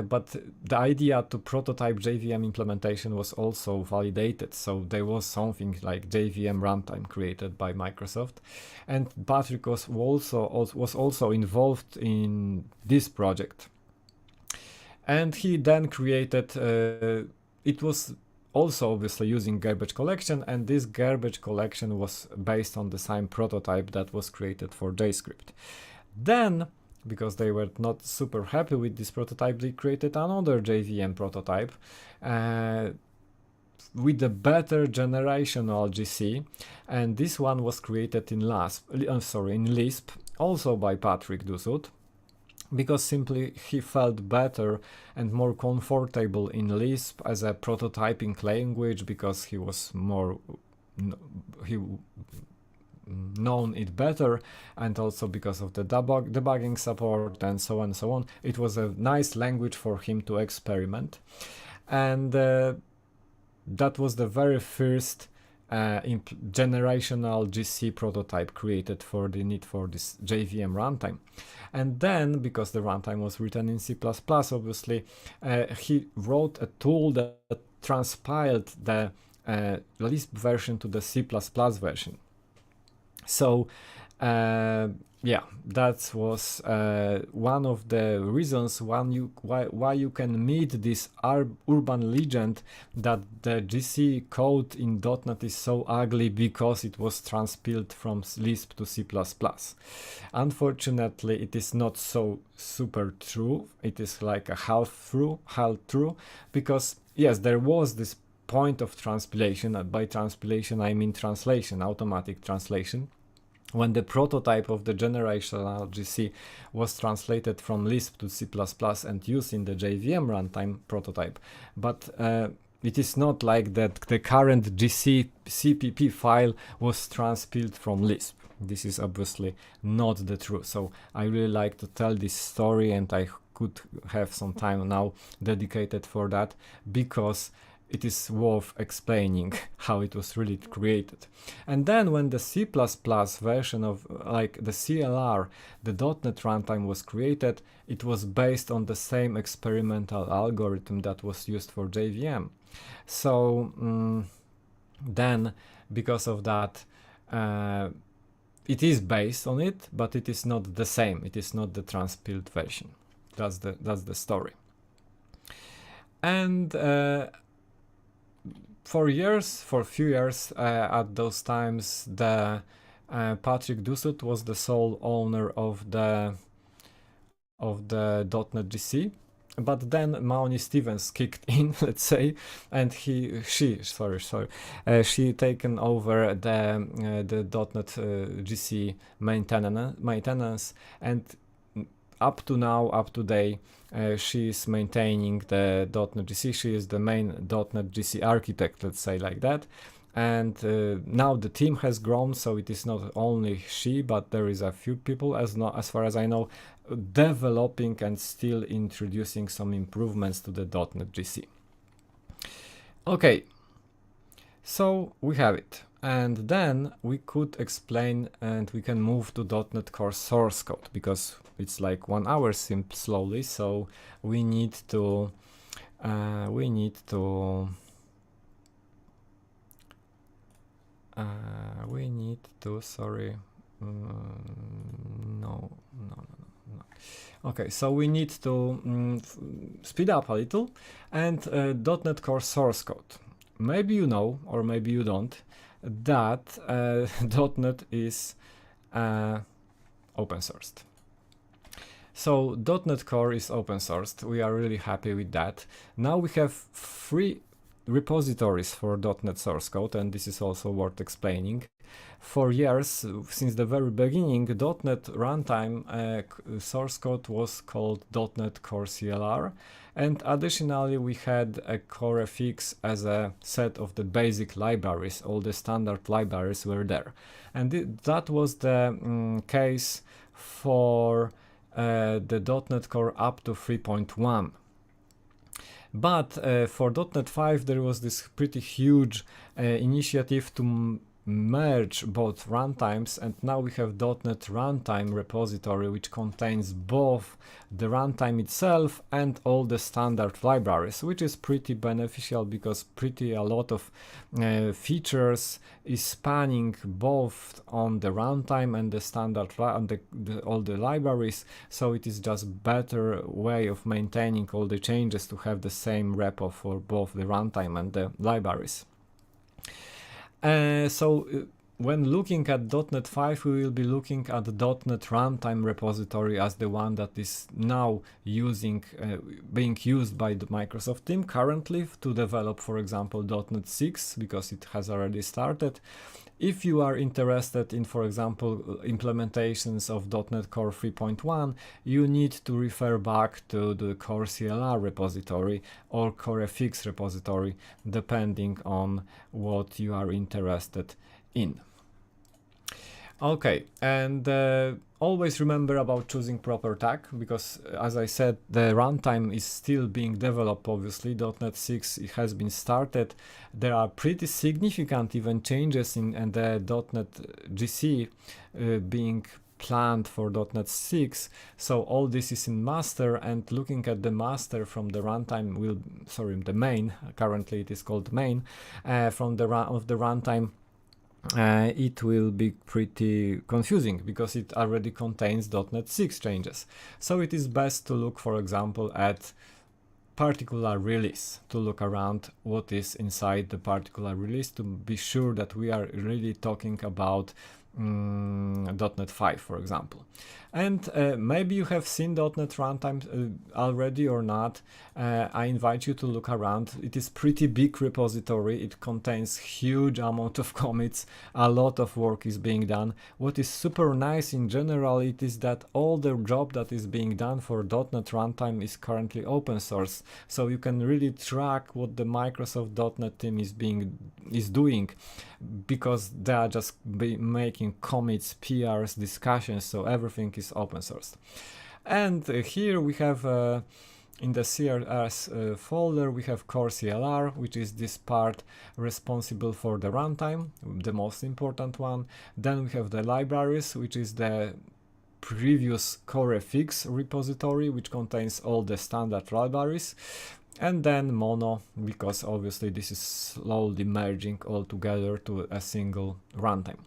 but the idea to prototype JVM implementation was also validated, so there was something like JVM runtime created by Microsoft, and Patrick was also involved in this project, and he then created it was also obviously using garbage collection, and this garbage collection was based on the same prototype that was created for JavaScript. Then, because they were not super happy with this prototype, they created another JVM prototype with a better generational GC, and this one was created in Lisp, also by Patrick Dusut, because simply he felt better and more comfortable in Lisp as a prototyping language, because he was known it better, and also because of the debugging support and so on and so on. It was a nice language for him to experiment, and that was the very first generational GC prototype created for the need for this JVM runtime. And then, because the runtime was written in C++, obviously, he wrote a tool that transpiled the Lisp version to the C++ version. So yeah, that was one of the reasons why you can meet this urban legend that the GC code in .NET is so ugly because it was transpiled from Lisp to C++. Unfortunately, it is not so super true. It is like a half true, because yes, there was this point of transpilation. By transpilation I mean translation, automatic translation, when the prototype of the generational GC was translated from Lisp to C++ and used in the JVM runtime prototype. But it is not like that the current gc.cpp file was transpiled from Lisp. This is obviously not the truth. So I really like to tell this story, and I could have some time now dedicated for that, because it is worth explaining how it was really created. And then when the C++ version of like the CLR, the .NET runtime was created, it was based on the same experimental algorithm that was used for JVM. So then because of that, it is based on it, but it is not the same. It is not the transpiled version. That's the story. And for a few years at those times, the Patrick Dusut was the sole owner of the .NET GC. But then Maoni Stevens kicked in, let's say, and she taken over the .NET GC maintenance, and up to now, up to date, she is maintaining the .NET GC. She is the main .NET GC architect, let's say like that. And now the team has grown, so it is not only she, but there is a few people, as far as I know, developing and still introducing some improvements to the .NET GC. Okay, so we have it. And then we could explain, and we can move to .NET Core source code, because it's like 1 hour slowly, so we need to sorry, no. Okay, so we need to speed up a little, and .NET Core source code. Maybe you know, or maybe you don't, that .NET is open sourced. So .NET Core is open sourced. We are really happy with that. Now we have 3 repositories for .NET source code, and this is also worth explaining. For years, since the very beginning, .NET runtime source code was called .NET Core CLR, and additionally we had a CoreFX as a set of the basic libraries. All the standard libraries were there, and that was the case for the .NET Core up to 3.1. But for .NET 5 there was this pretty huge initiative to merge both runtimes, and now we have .NET Runtime repository, which contains both the runtime itself and all the standard libraries, which is pretty beneficial, because a lot of features is spanning both on the runtime and the standard all the libraries. So it is just better way of maintaining all the changes to have the same repo for both the runtime and the libraries. When looking at .NET 5, we will be looking at the .NET Runtime repository as the one that is now being used by the Microsoft team currently to develop, for example, .NET 6, because it has already started. If you are interested in, for example, implementations of .NET Core 3.1, you need to refer back to the Core CLR repository or CoreFX repository, depending on what you are interested in. Okay, and always remember about choosing proper tag, because as I said, the runtime is still being developed. Obviously, .NET 6 has been started. There are pretty significant even changes in the .NET GC being planned for .NET 6. So all this is in master, and looking at the master from the runtime the main, currently it is called main, from the runtime. It will be pretty confusing, because it already contains .NET 6 changes. So it is best to look, for example, at particular release, to look around what is inside the particular release, to be sure that we are really talking about .NET 5, for example. And maybe you have seen .NET Runtime already or not. I invite you to look around. It is pretty big repository. It contains huge amount of commits. A lot of work is being done. What is super nice in general, it is that all the job that is being done for .NET Runtime is currently open source. So you can really track what the Microsoft .NET team is doing, because they are just making commits, PRs, discussions, so everything is open source. And here we have in the CRS folder we have core CLR, which is this part responsible for the runtime, the most important one. Then we have the libraries, which is the previous CoreFX repository, which contains all the standard libraries. And then mono, because obviously this is slowly merging all together to a single runtime.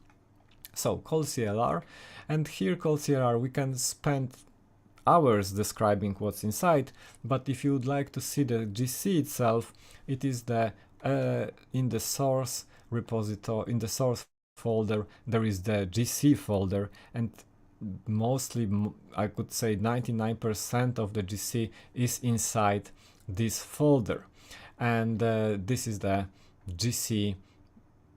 So call CLR, and here call CLR we can spend hours describing what's inside, but if you would like to see the GC itself, it is the in the source repository, in the source folder there is the GC folder, and mostly I could say 99% of the GC is inside this folder. And this is the GC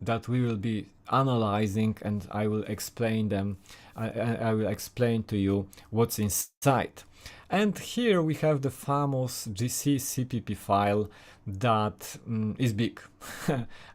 that we will be analyzing, and I will explain them. I will explain to you what's inside. And here we have the famous gc.cpp file that is big.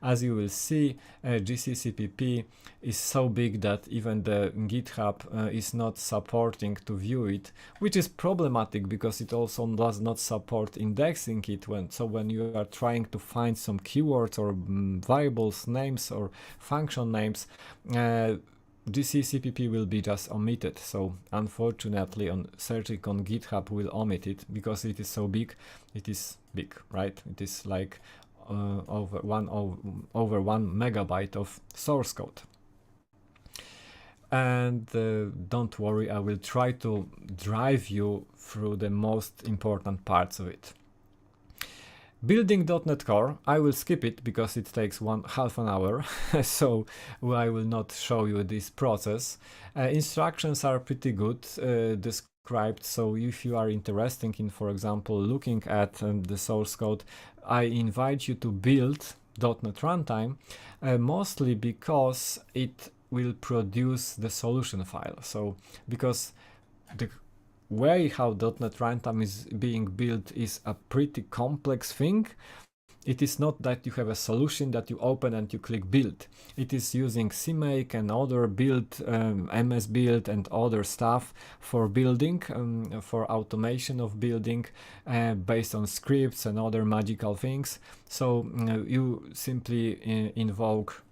As you will see, gc.cpp is so big that even the GitHub is not supporting to view it, which is problematic because it also does not support indexing it. When you are trying to find some keywords or variables names or function names, gc.cpp will be just omitted. So unfortunately, on searching on GitHub will omit it because it is so big. It is big, right? It is like over 1 megabyte of source code. And don't worry, I will try to drive you through the most important parts of it. Building .NET Core, I will skip it because it takes half an hour, so I will not show you this process. Instructions are pretty good described, so if you are interested in, for example, looking at the source code, I invite you to build .NET Runtime, mostly because it will produce the solution file. So because the way how .NET Runtime is being built is a pretty complex thing. It is not that you have a solution that you open and you click build. It is using CMake and other build, MS build and other stuff for building, for automation of building based on scripts and other magical things. So you simply invoke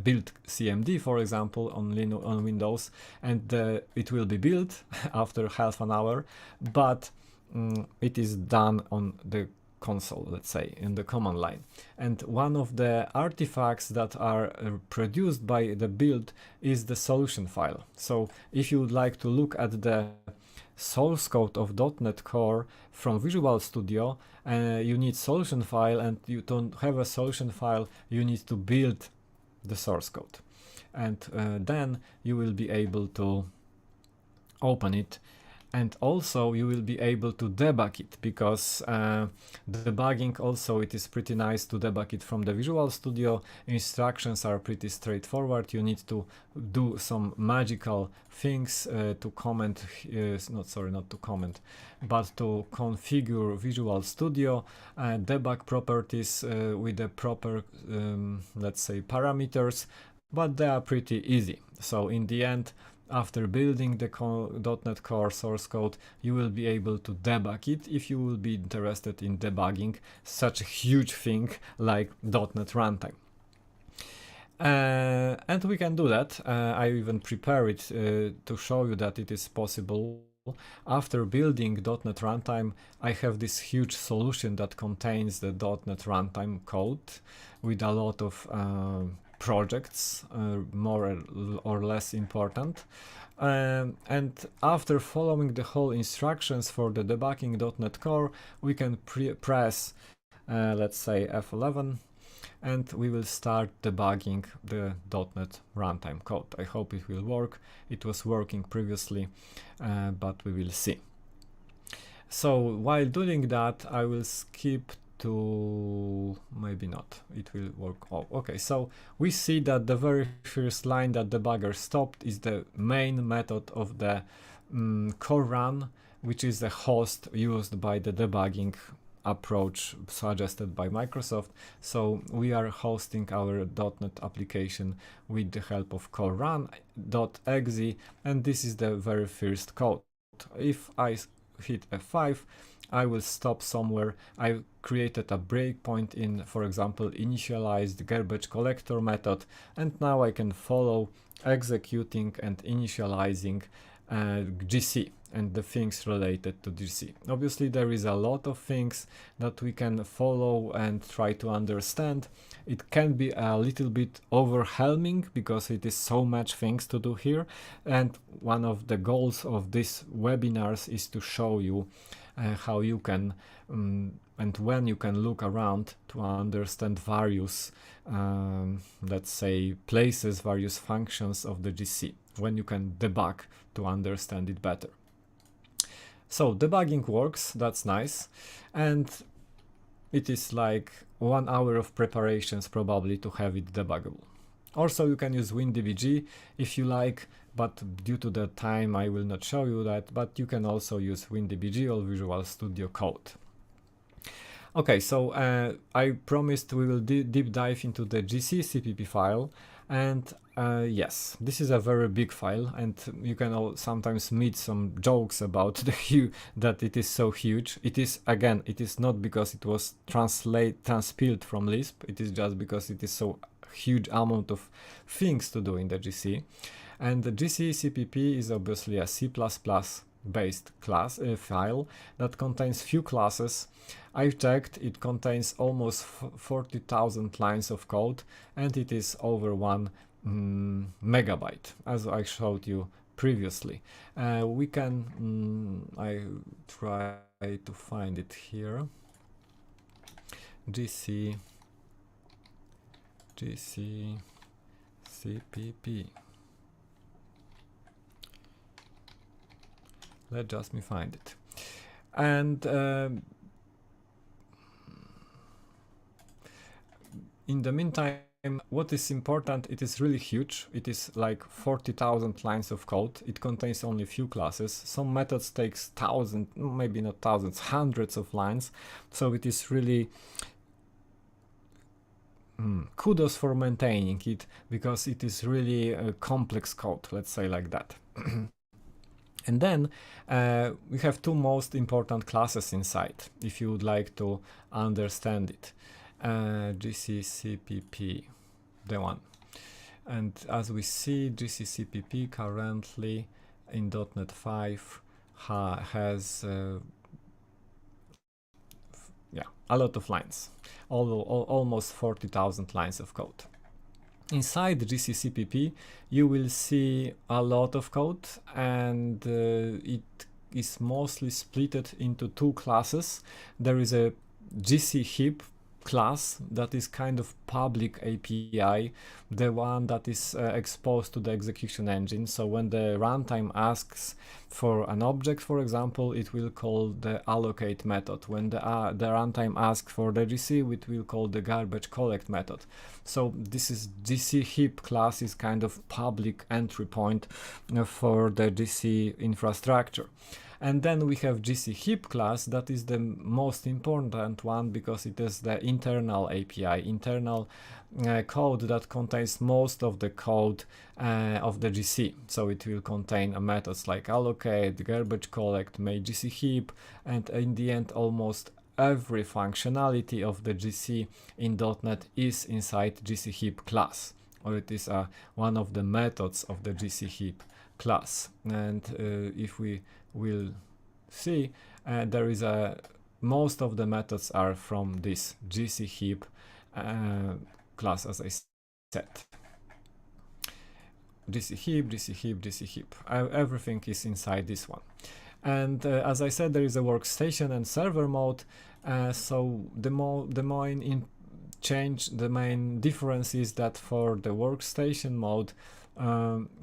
build CMD, for example, on Windows, and it will be built after half an hour, but it is done on the console, let's say, in the command line. And one of the artifacts that are produced by the build is the solution file. So if you would like to look at the source code of .NET Core from Visual Studio, you need solution file, and you don't have a solution file, you need to build the source code, and then you will be able to open it, and also you will be able to debug it, because the debugging also, it is pretty nice to debug it from the Visual Studio. Instructions are pretty straightforward. You need to do some magical things to comment, not to comment, but to configure Visual Studio debug properties with the proper, let's say, parameters, but they are pretty easy. So in the end, after building the .NET Core source code, you will be able to debug it if you will be interested in debugging such a huge thing like .NET Runtime. And we can do that. I even prepare it to show you that it is possible. After building .NET Runtime, I have this huge solution that contains the .NET Runtime code with a lot of projects, more or less important. And after following the whole instructions for the debugging .NET Core, we can press, let's say, F11, and we will start debugging the .NET runtime code. I hope it will work. It was working previously, but we will see. So while doing that, I will skip to, maybe not, it will work. Oh, okay, so we see that the very first line that debugger stopped is the main method of the core run, which is the host used by the debugging approach suggested by Microsoft. So we are hosting our .NET application with the help of core run.exe, and this is the very first code. If I hit F5, I will stop somewhere. I created a breakpoint in, for example, initialized garbage collector method, and now I can follow executing and initializing GC and the things related to GC. Obviously, there is a lot of things that we can follow and try to understand. It can be a little bit overwhelming because it is so much things to do here. And one of the goals of these webinars is to show you how you can and when you can look around to understand various, let's say, places, various functions of the GC, when you can debug to understand it better. So debugging works, that's nice, and it is like 1 hour of preparations probably to have it debuggable. Also, you can use WinDBG if you like, but due to the time I will not show you that, but you can also use WinDBG or Visual Studio Code. Okay, so I promised we will deep dive into the gc.cpp file, and yes, this is a very big file, and you can sometimes meet some jokes about that it is so huge. It is, again, it is not because it was transpiled from Lisp, it is just because it is so huge amount of things to do in the GC. And the gc.cpp is obviously a C++ based class file that contains few classes. I've checked, it contains almost 40,000 lines of code, and it is over 1 megabyte, as I showed you previously. We can, I try to find it here, gc.cpp. Let just me find it. And in the meantime, what is important, it is really huge. It is like 40,000 lines of code. It contains only a few classes. Some methods takes thousands, maybe not thousands, hundreds of lines. So it is really kudos for maintaining it, because it is really a complex code, let's say like that. And then we have two most important classes inside, if you would like to understand it. gc.cpp, the one. And as we see, gc.cpp currently in .NET 5 has a lot of lines, almost 40,000 lines of code. Inside gc.cpp you will see a lot of code, and it is mostly split into two classes. There is a gc heap class that is kind of public API, the one that is exposed to the execution engine. So when the runtime asks for an object, for example, it will call the allocate method. When the runtime asks for the GC, it will call the garbage collect method. So this is gc heap class is kind of public entry point for the GC infrastructure. And then we have gc heap class, that is the most important one, because it is the internal API, internal code that contains most of the code of the GC. So it will contain methods like allocate, garbage collect, make gc heap, and in the end almost every functionality of the GC in .NET is inside gc heap class, or it is one of the methods of the gc heap class. And if we will see, there is most of the methods are from this gc heap class, as I said. gc heap, gc heap, gc heap. Everything is inside this one. And as I said, there is a workstation and server mode. So the main the main difference is that for the workstation mode,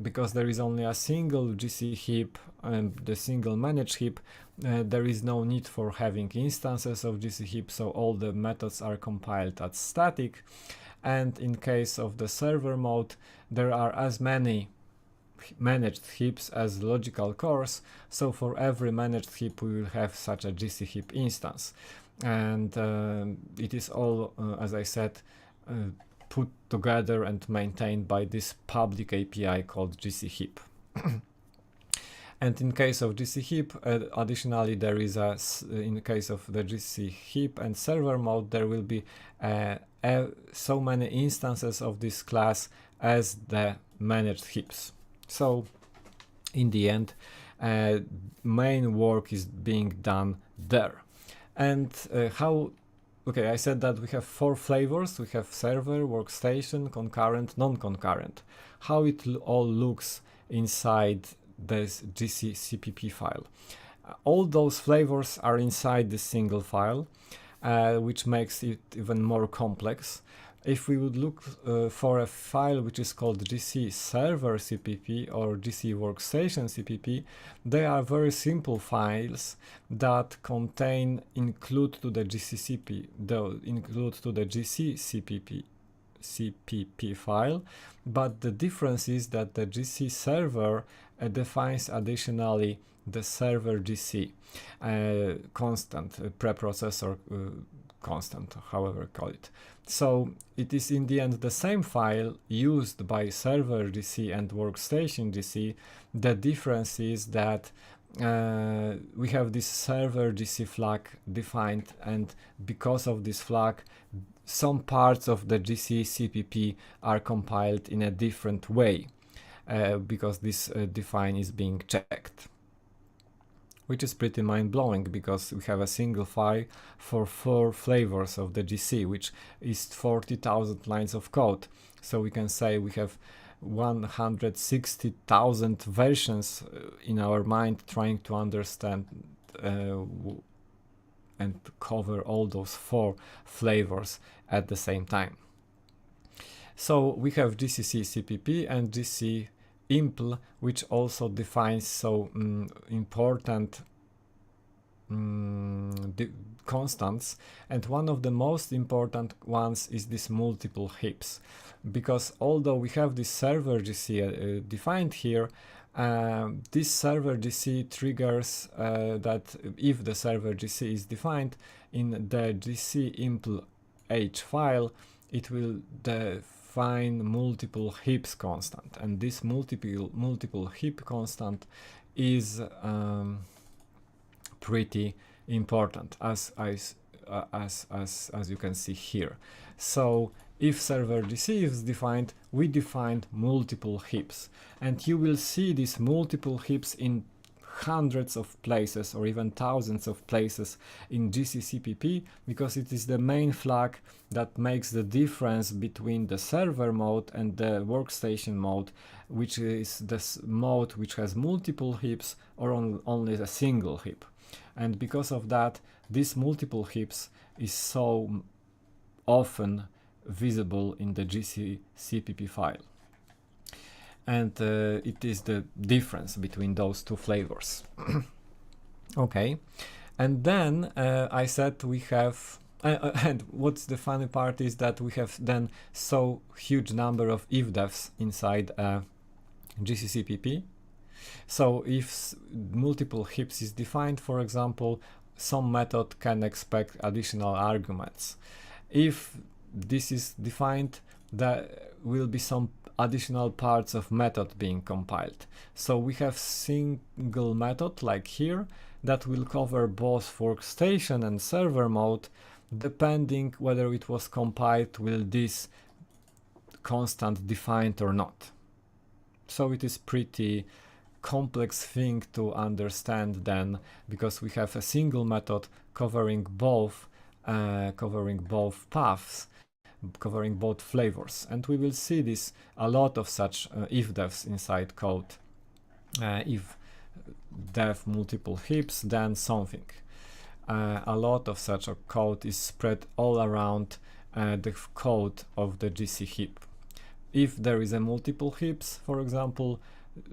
because there is only a single GC heap and the single managed heap, there is no need for having instances of GC heap, so all the methods are compiled as static. And in case of the server mode, there are as many managed heaps as logical cores, so for every managed heap we will have such a GC heap instance. And it is all, as I said, put together and maintained by this public API called GC heap. And in case of GC heap, additionally there is in case of the GC heap and server mode, there will be so many instances of this class as the managed heaps. So in the end, main work is being done there. And okay, I said that we have 4 flavors. We have server, workstation, concurrent, non-concurrent. How it all looks inside this gc.cpp file. All those flavors are inside this single file, which makes it even more complex. If we would look for a file which is called gc server cpp or gc workstation cpp, they are very simple files that include to the gc.cpp file, but the difference is that the gc server defines additionally the server gc constant, preprocessor constant, however call it. So it is in the end the same file used by server gc and workstation gc. The difference is that we have this server gc flag defined, and because of this flag, some parts of the gc.cpp are compiled in a different way, because this define is being checked. Which is pretty mind-blowing, because we have a single file for 4 flavors of the GC, which is 40,000 lines of code. So we can say we have 160,000 versions in our mind trying to understand and cover all those 4 flavors at the same time. So we have gcc.cpp and gc impl, which also defines so important constants, and one of the most important ones is this multiple heaps, because although we have this server gc defined here, this server gc triggers that if the server gc is defined in the gc impl h file, it will define multiple heaps constant, and this multiple heap constant is pretty important, as you can see here. So if server gc is defined, we defined multiple heaps, and you will see these multiple heaps in hundreds of places or even thousands of places in gc.cpp, because it is the main flag that makes the difference between the server mode and the workstation mode, which is this mode which has multiple heaps or only a single heap. And because of that, this multiple heaps is so often visible in the gc.cpp file. And it is the difference between those 2 flavors. Okay, and then I said we have, and what's the funny part is that we have then so huge number of if-defs inside gc.cpp. So if multiple heaps is defined, for example, some method can expect additional arguments. If this is defined, there will be some additional parts of method being compiled. So we have single method like here that will cover both workstation and server mode, depending whether it was compiled with this constant defined or not. So it is pretty complex thing to understand then, because we have a single method covering both paths, covering both flavors, and we will see this a lot of such if-defs inside code. If def multiple heaps, then something. A lot of such a code is spread all around the code of the GC heap. If there is a multiple heaps, for example,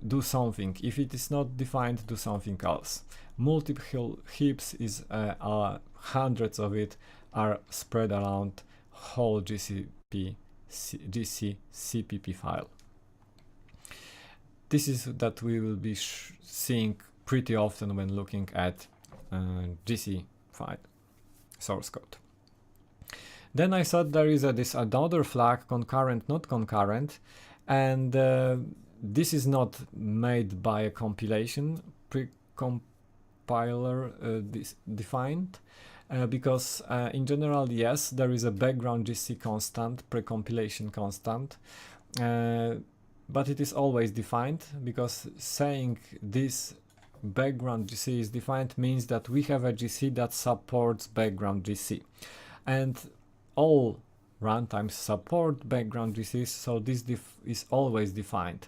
do something. If it is not defined, do something else. Multiple heaps is hundreds of it are spread around whole gc.cpp file. This is that we will be seeing pretty often when looking at GC file source code. Then I thought there is this another flag, concurrent, not concurrent, and this is not made by a compilation pre-compiler defined, because in general, yes, there is a background GC constant, pre-compilation constant, but it is always defined, because saying this background GC is defined means that we have a GC that supports background GC, and all runtimes support background GCs, so this is always defined,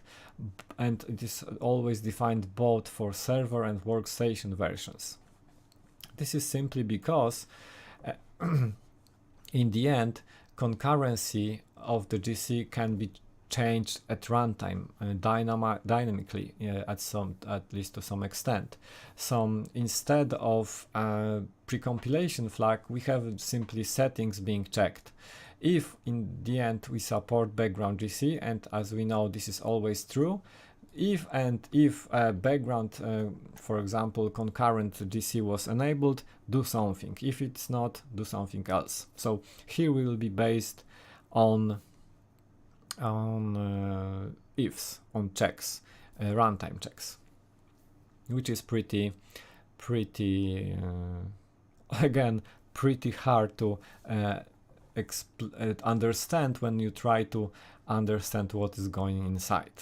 and it is always defined both for server and workstation versions. This is simply because in the end, concurrency of the GC can be changed at runtime dynamically, at least to some extent. So instead of pre-compilation flag, we have simply settings being checked. If in the end we support background GC, and as we know this is always true, if background, for example, concurrent GC was enabled, do something. If it's not, do something else. So here we will be based on ifs, on checks, runtime checks, which is pretty again pretty hard to understand when you try to understand what is going inside.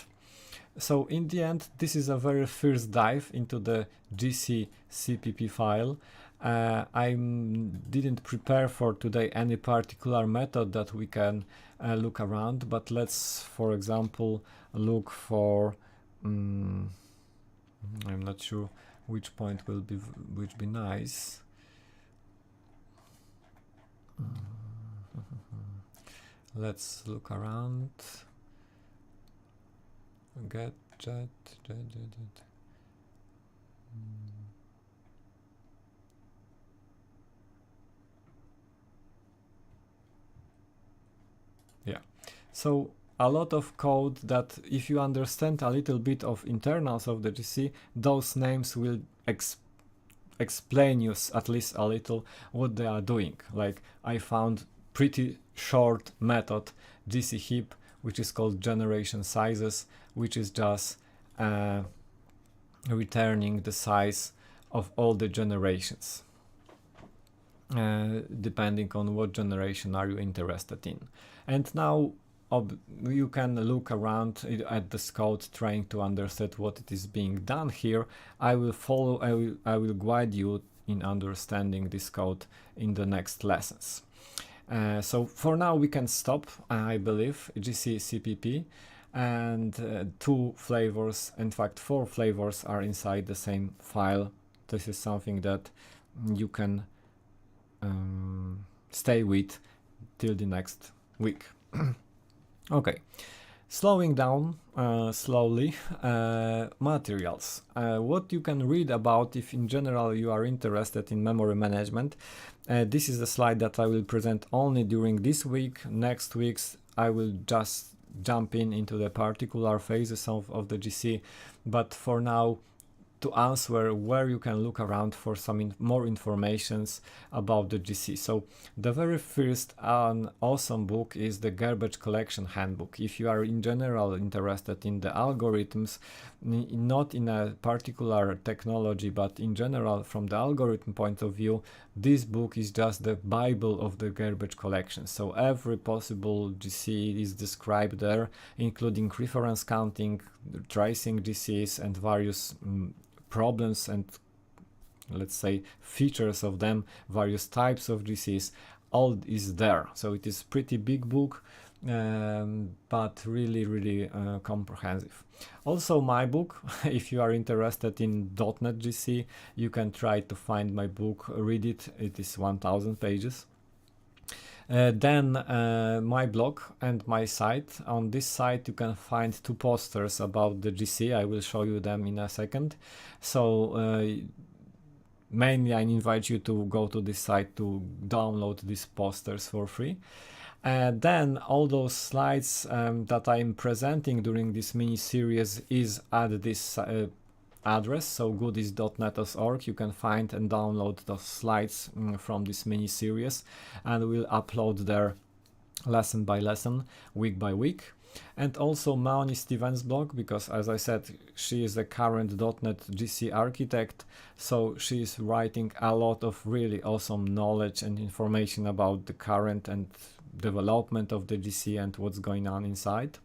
So in the end, this is a very first dive into the gc.cpp file. I didn't prepare for today any particular method that we can look around, but let's, for example, look for I'm not sure which point will be nice. Let's look around. Yeah, so a lot of code that if you understand a little bit of internals of the GC, those names will explain you at least a little what they are doing. Like I found pretty short method gc heap, which is called generation sizes, which is just returning the size of all the generations, depending on what generation are you interested in. And now you can look around at this code trying to understand what it is being done here. I will guide you in understanding this code in the next lessons. So for now we can stop, I believe, gc.cpp, and 2 flavors, in fact 4 flavors are inside the same file. This is something that you can stay with till the next week. Okay, slowing down slowly, materials. What you can read about if in general you are interested in memory management. This is a slide that I will present only during this week. Next week's I will just jump into the particular phases of the GC, but for now, to answer where you can look around for some more informations about the GC. So the very first awesome book is the Garbage Collection Handbook. If you are in general interested in the algorithms, not in a particular technology, but in general from the algorithm point of view, this book is just the Bible of the garbage collection. So every possible GC is described there, including reference counting, tracing GCs, and various problems and, let's say, features of them, various types of GCs, all is there. So it is pretty big book, but really comprehensive. Also my book, if you are interested in .NET GC, you can try to find my book, read it. It is 1000 pages. Then my blog and my site. On this site you can find two posters about the GC. I will show you them in a second. So mainly I invite you to go to this site to download these posters for free. Then all those slides that I'm presenting during this mini series is at this address, so goodies.net.org. You can find and download those slides from this mini series, and we'll upload there lesson by lesson, week by week. And also Maoni Stevens' blog, because as I said, she is a current .NET GC architect, so she is writing a lot of really awesome knowledge and information about the current and development of the GC and what's going on inside.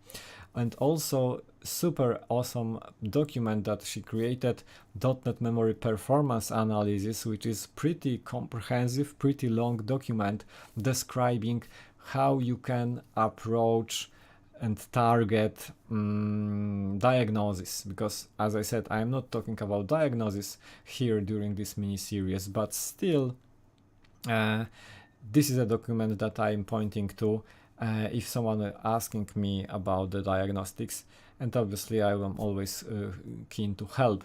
And also super awesome document that she created, .NET Memory Performance Analysis, which is pretty comprehensive, pretty long document describing how you can approach and target diagnosis, because as I said, I'm not talking about diagnosis here during this mini series, but still this is a document that I'm pointing to if someone is asking me about the diagnostics, and obviously I am always keen to help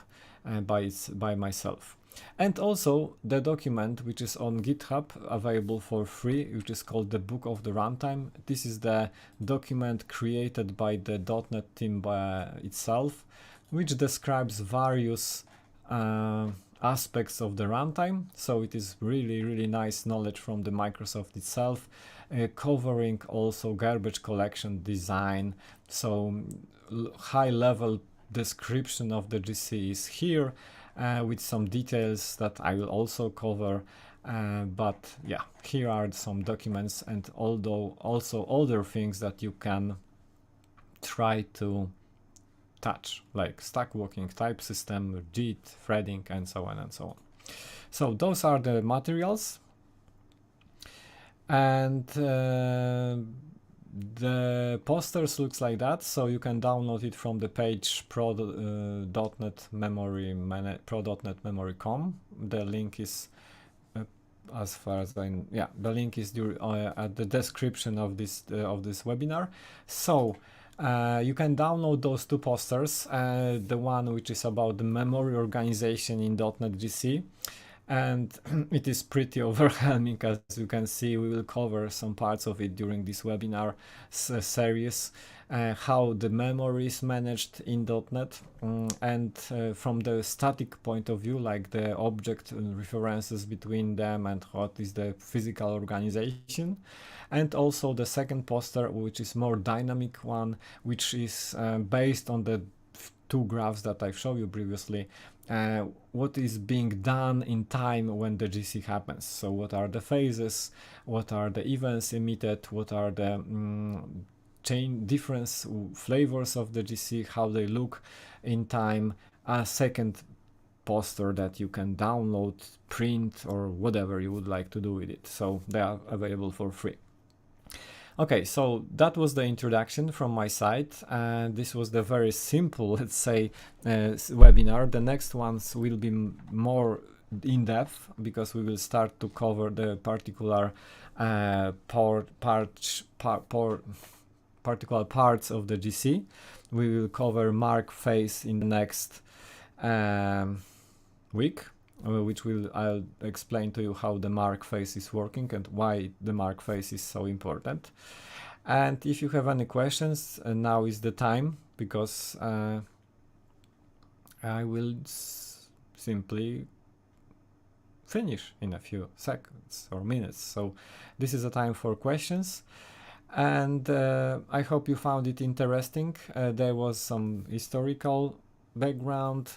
by myself. And also the document which is on GitHub, available for free, which is called the Book of the Runtime. This is the document created by the .NET team by itself, which describes various aspects of the runtime. So it is really nice knowledge from the Microsoft itself, covering also garbage collection design. So high level description of the GC is here, with some details that I will also cover, but yeah, here are some documents, and although also other things that you can try to touch, like stack walking, type system, JIT, threading, and so on and so on. So those are the materials, and the posters looks like that, so you can download it from the page pro.net memory.com. The link is as far as I the link is at the description of this webinar. So you can download those two posters, the one which is about the memory organization in .NET GC. And it is pretty overwhelming, as you can see. We will cover some parts of it during this webinar series, how the memory is managed in .NET, and from the static point of view, like the object references between them and what is the physical organization. And also the second poster, which is more dynamic one, which is based on the two graphs that I've shown you previously. What is being done in time when the GC happens. So what are the phases, what are the events emitted, what are the different flavors of the GC, how they look in time. A second poster that you can download, print, or whatever you would like to do with it. So they are available for free. Okay, so that was the introduction from my side, and this was the very simple, let's say, webinar. The next ones will be more in-depth, because we will start to cover the particular particular parts of the GC. We will cover mark phase in the next week, which I'll explain to you how the mark phase is working and why the mark phase is so important. And if you have any questions, now is the time, because I will simply finish in a few seconds or minutes. So this is a time for questions, and I hope you found it interesting. There was some historical background,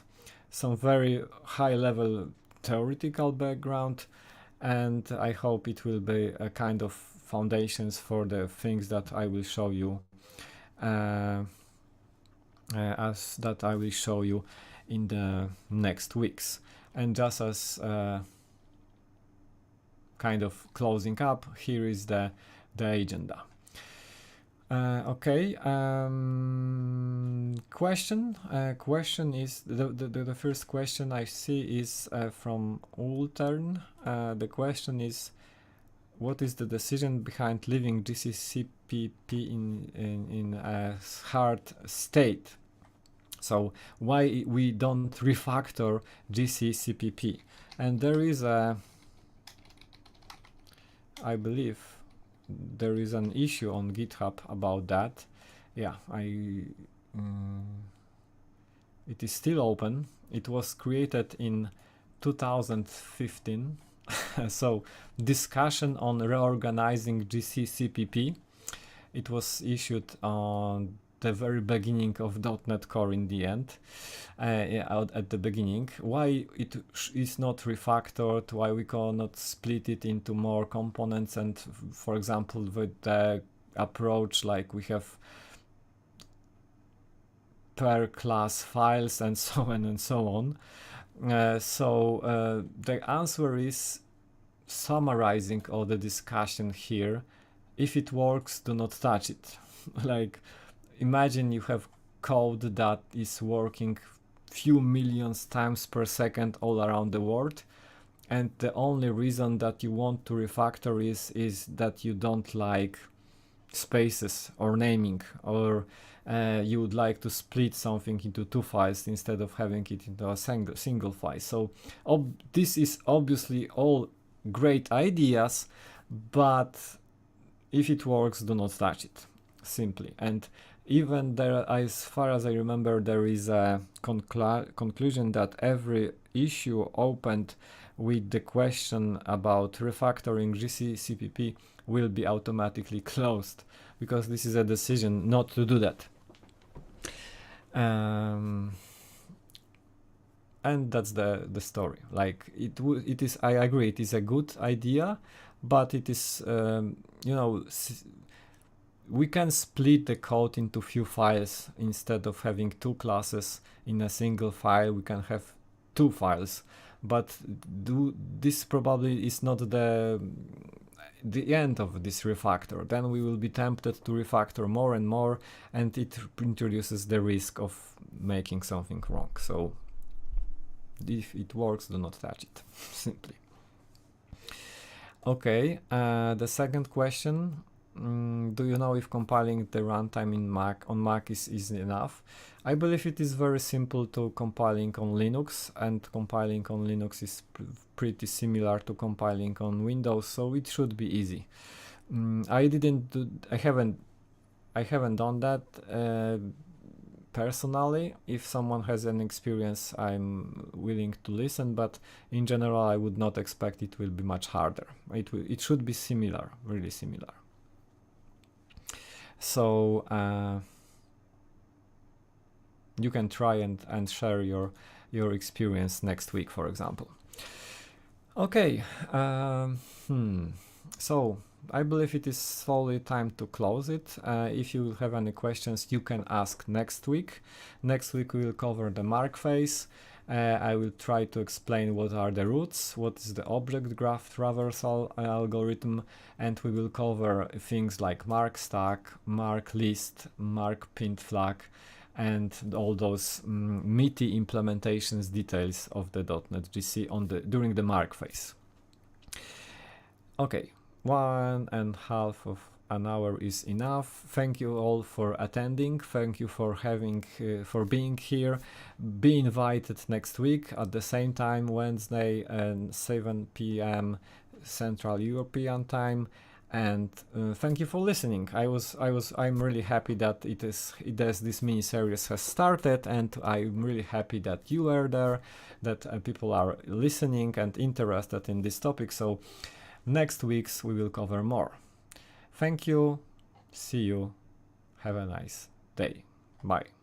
some very high level theoretical background, and I hope it will be a kind of foundations for the things that I will show you in the next weeks. And just as kind of closing up, here is the agenda. Okay, question is the first question I see is from Ultern. The question is, what is the decision behind leaving gc.cpp in a hard state? So why we don't refactor gc.cpp? And there is a, I believe there is an issue on GitHub about that. Yeah, it is still open. It was created in 2015. So discussion on reorganizing gc.cpp. It was issued on the very beginning of .NET Core in the end, at the beginning. Why it is not refactored, why we cannot split it into more components, and for example with the approach like we have per class files and so on and so on. The answer is summarizing all the discussion here. If it works, do not touch it. Like, imagine you have code that is working few millions times per second all around the world, and the only reason that you want to refactor is that you don't like spaces or naming, or you would like to split something into two files instead of having it into a single file. So this is obviously all great ideas, but if it works, do not touch it, simply. And even there, as far as I remember, there is a conclusion that every issue opened with the question about refactoring gc.cpp will be automatically closed, because this is a decision not to do that. And that's the story. Like, it is, I agree, it is a good idea, but it is, we can split the code into few files instead of having two classes in a single file. We can have two files, but this probably is not the end of this refactor. Then we will be tempted to refactor more and more, and it introduces the risk of making something wrong. So if it works, do not touch it, simply. Okay, the second question. Do you know if compiling the runtime on Mac is enough? I believe it is very simple to compiling on Linux, and compiling on Linux is pretty similar to compiling on Windows, so it should be easy. I haven't done that personally. If someone has an experience, I'm willing to listen, but in general, I would not expect it will be much harder. It should be similar, really similar. So you can try and share your experience next week, for example. Okay, so I believe it is slowly time to close it. If you have any questions, you can ask next week. Next week we will cover the mark phase. I will try to explain what are the roots, what is the object graph traversal algorithm, and we will cover things like mark stack, mark list, mark pinned flag, and all those meaty implementations details of the .NET GC during the mark phase. Okay, 1.5 of an hour is enough. Thank you all for attending. Thank you for for being here. Be invited next week at the same time, Wednesday and 7 p.m. Central European time. And thank you for listening. I'm really happy that this mini series has started, and I'm really happy that you are there, that people are listening and interested in this topic. So next weeks we will cover more. Thank you. See you. Have a nice day. Bye.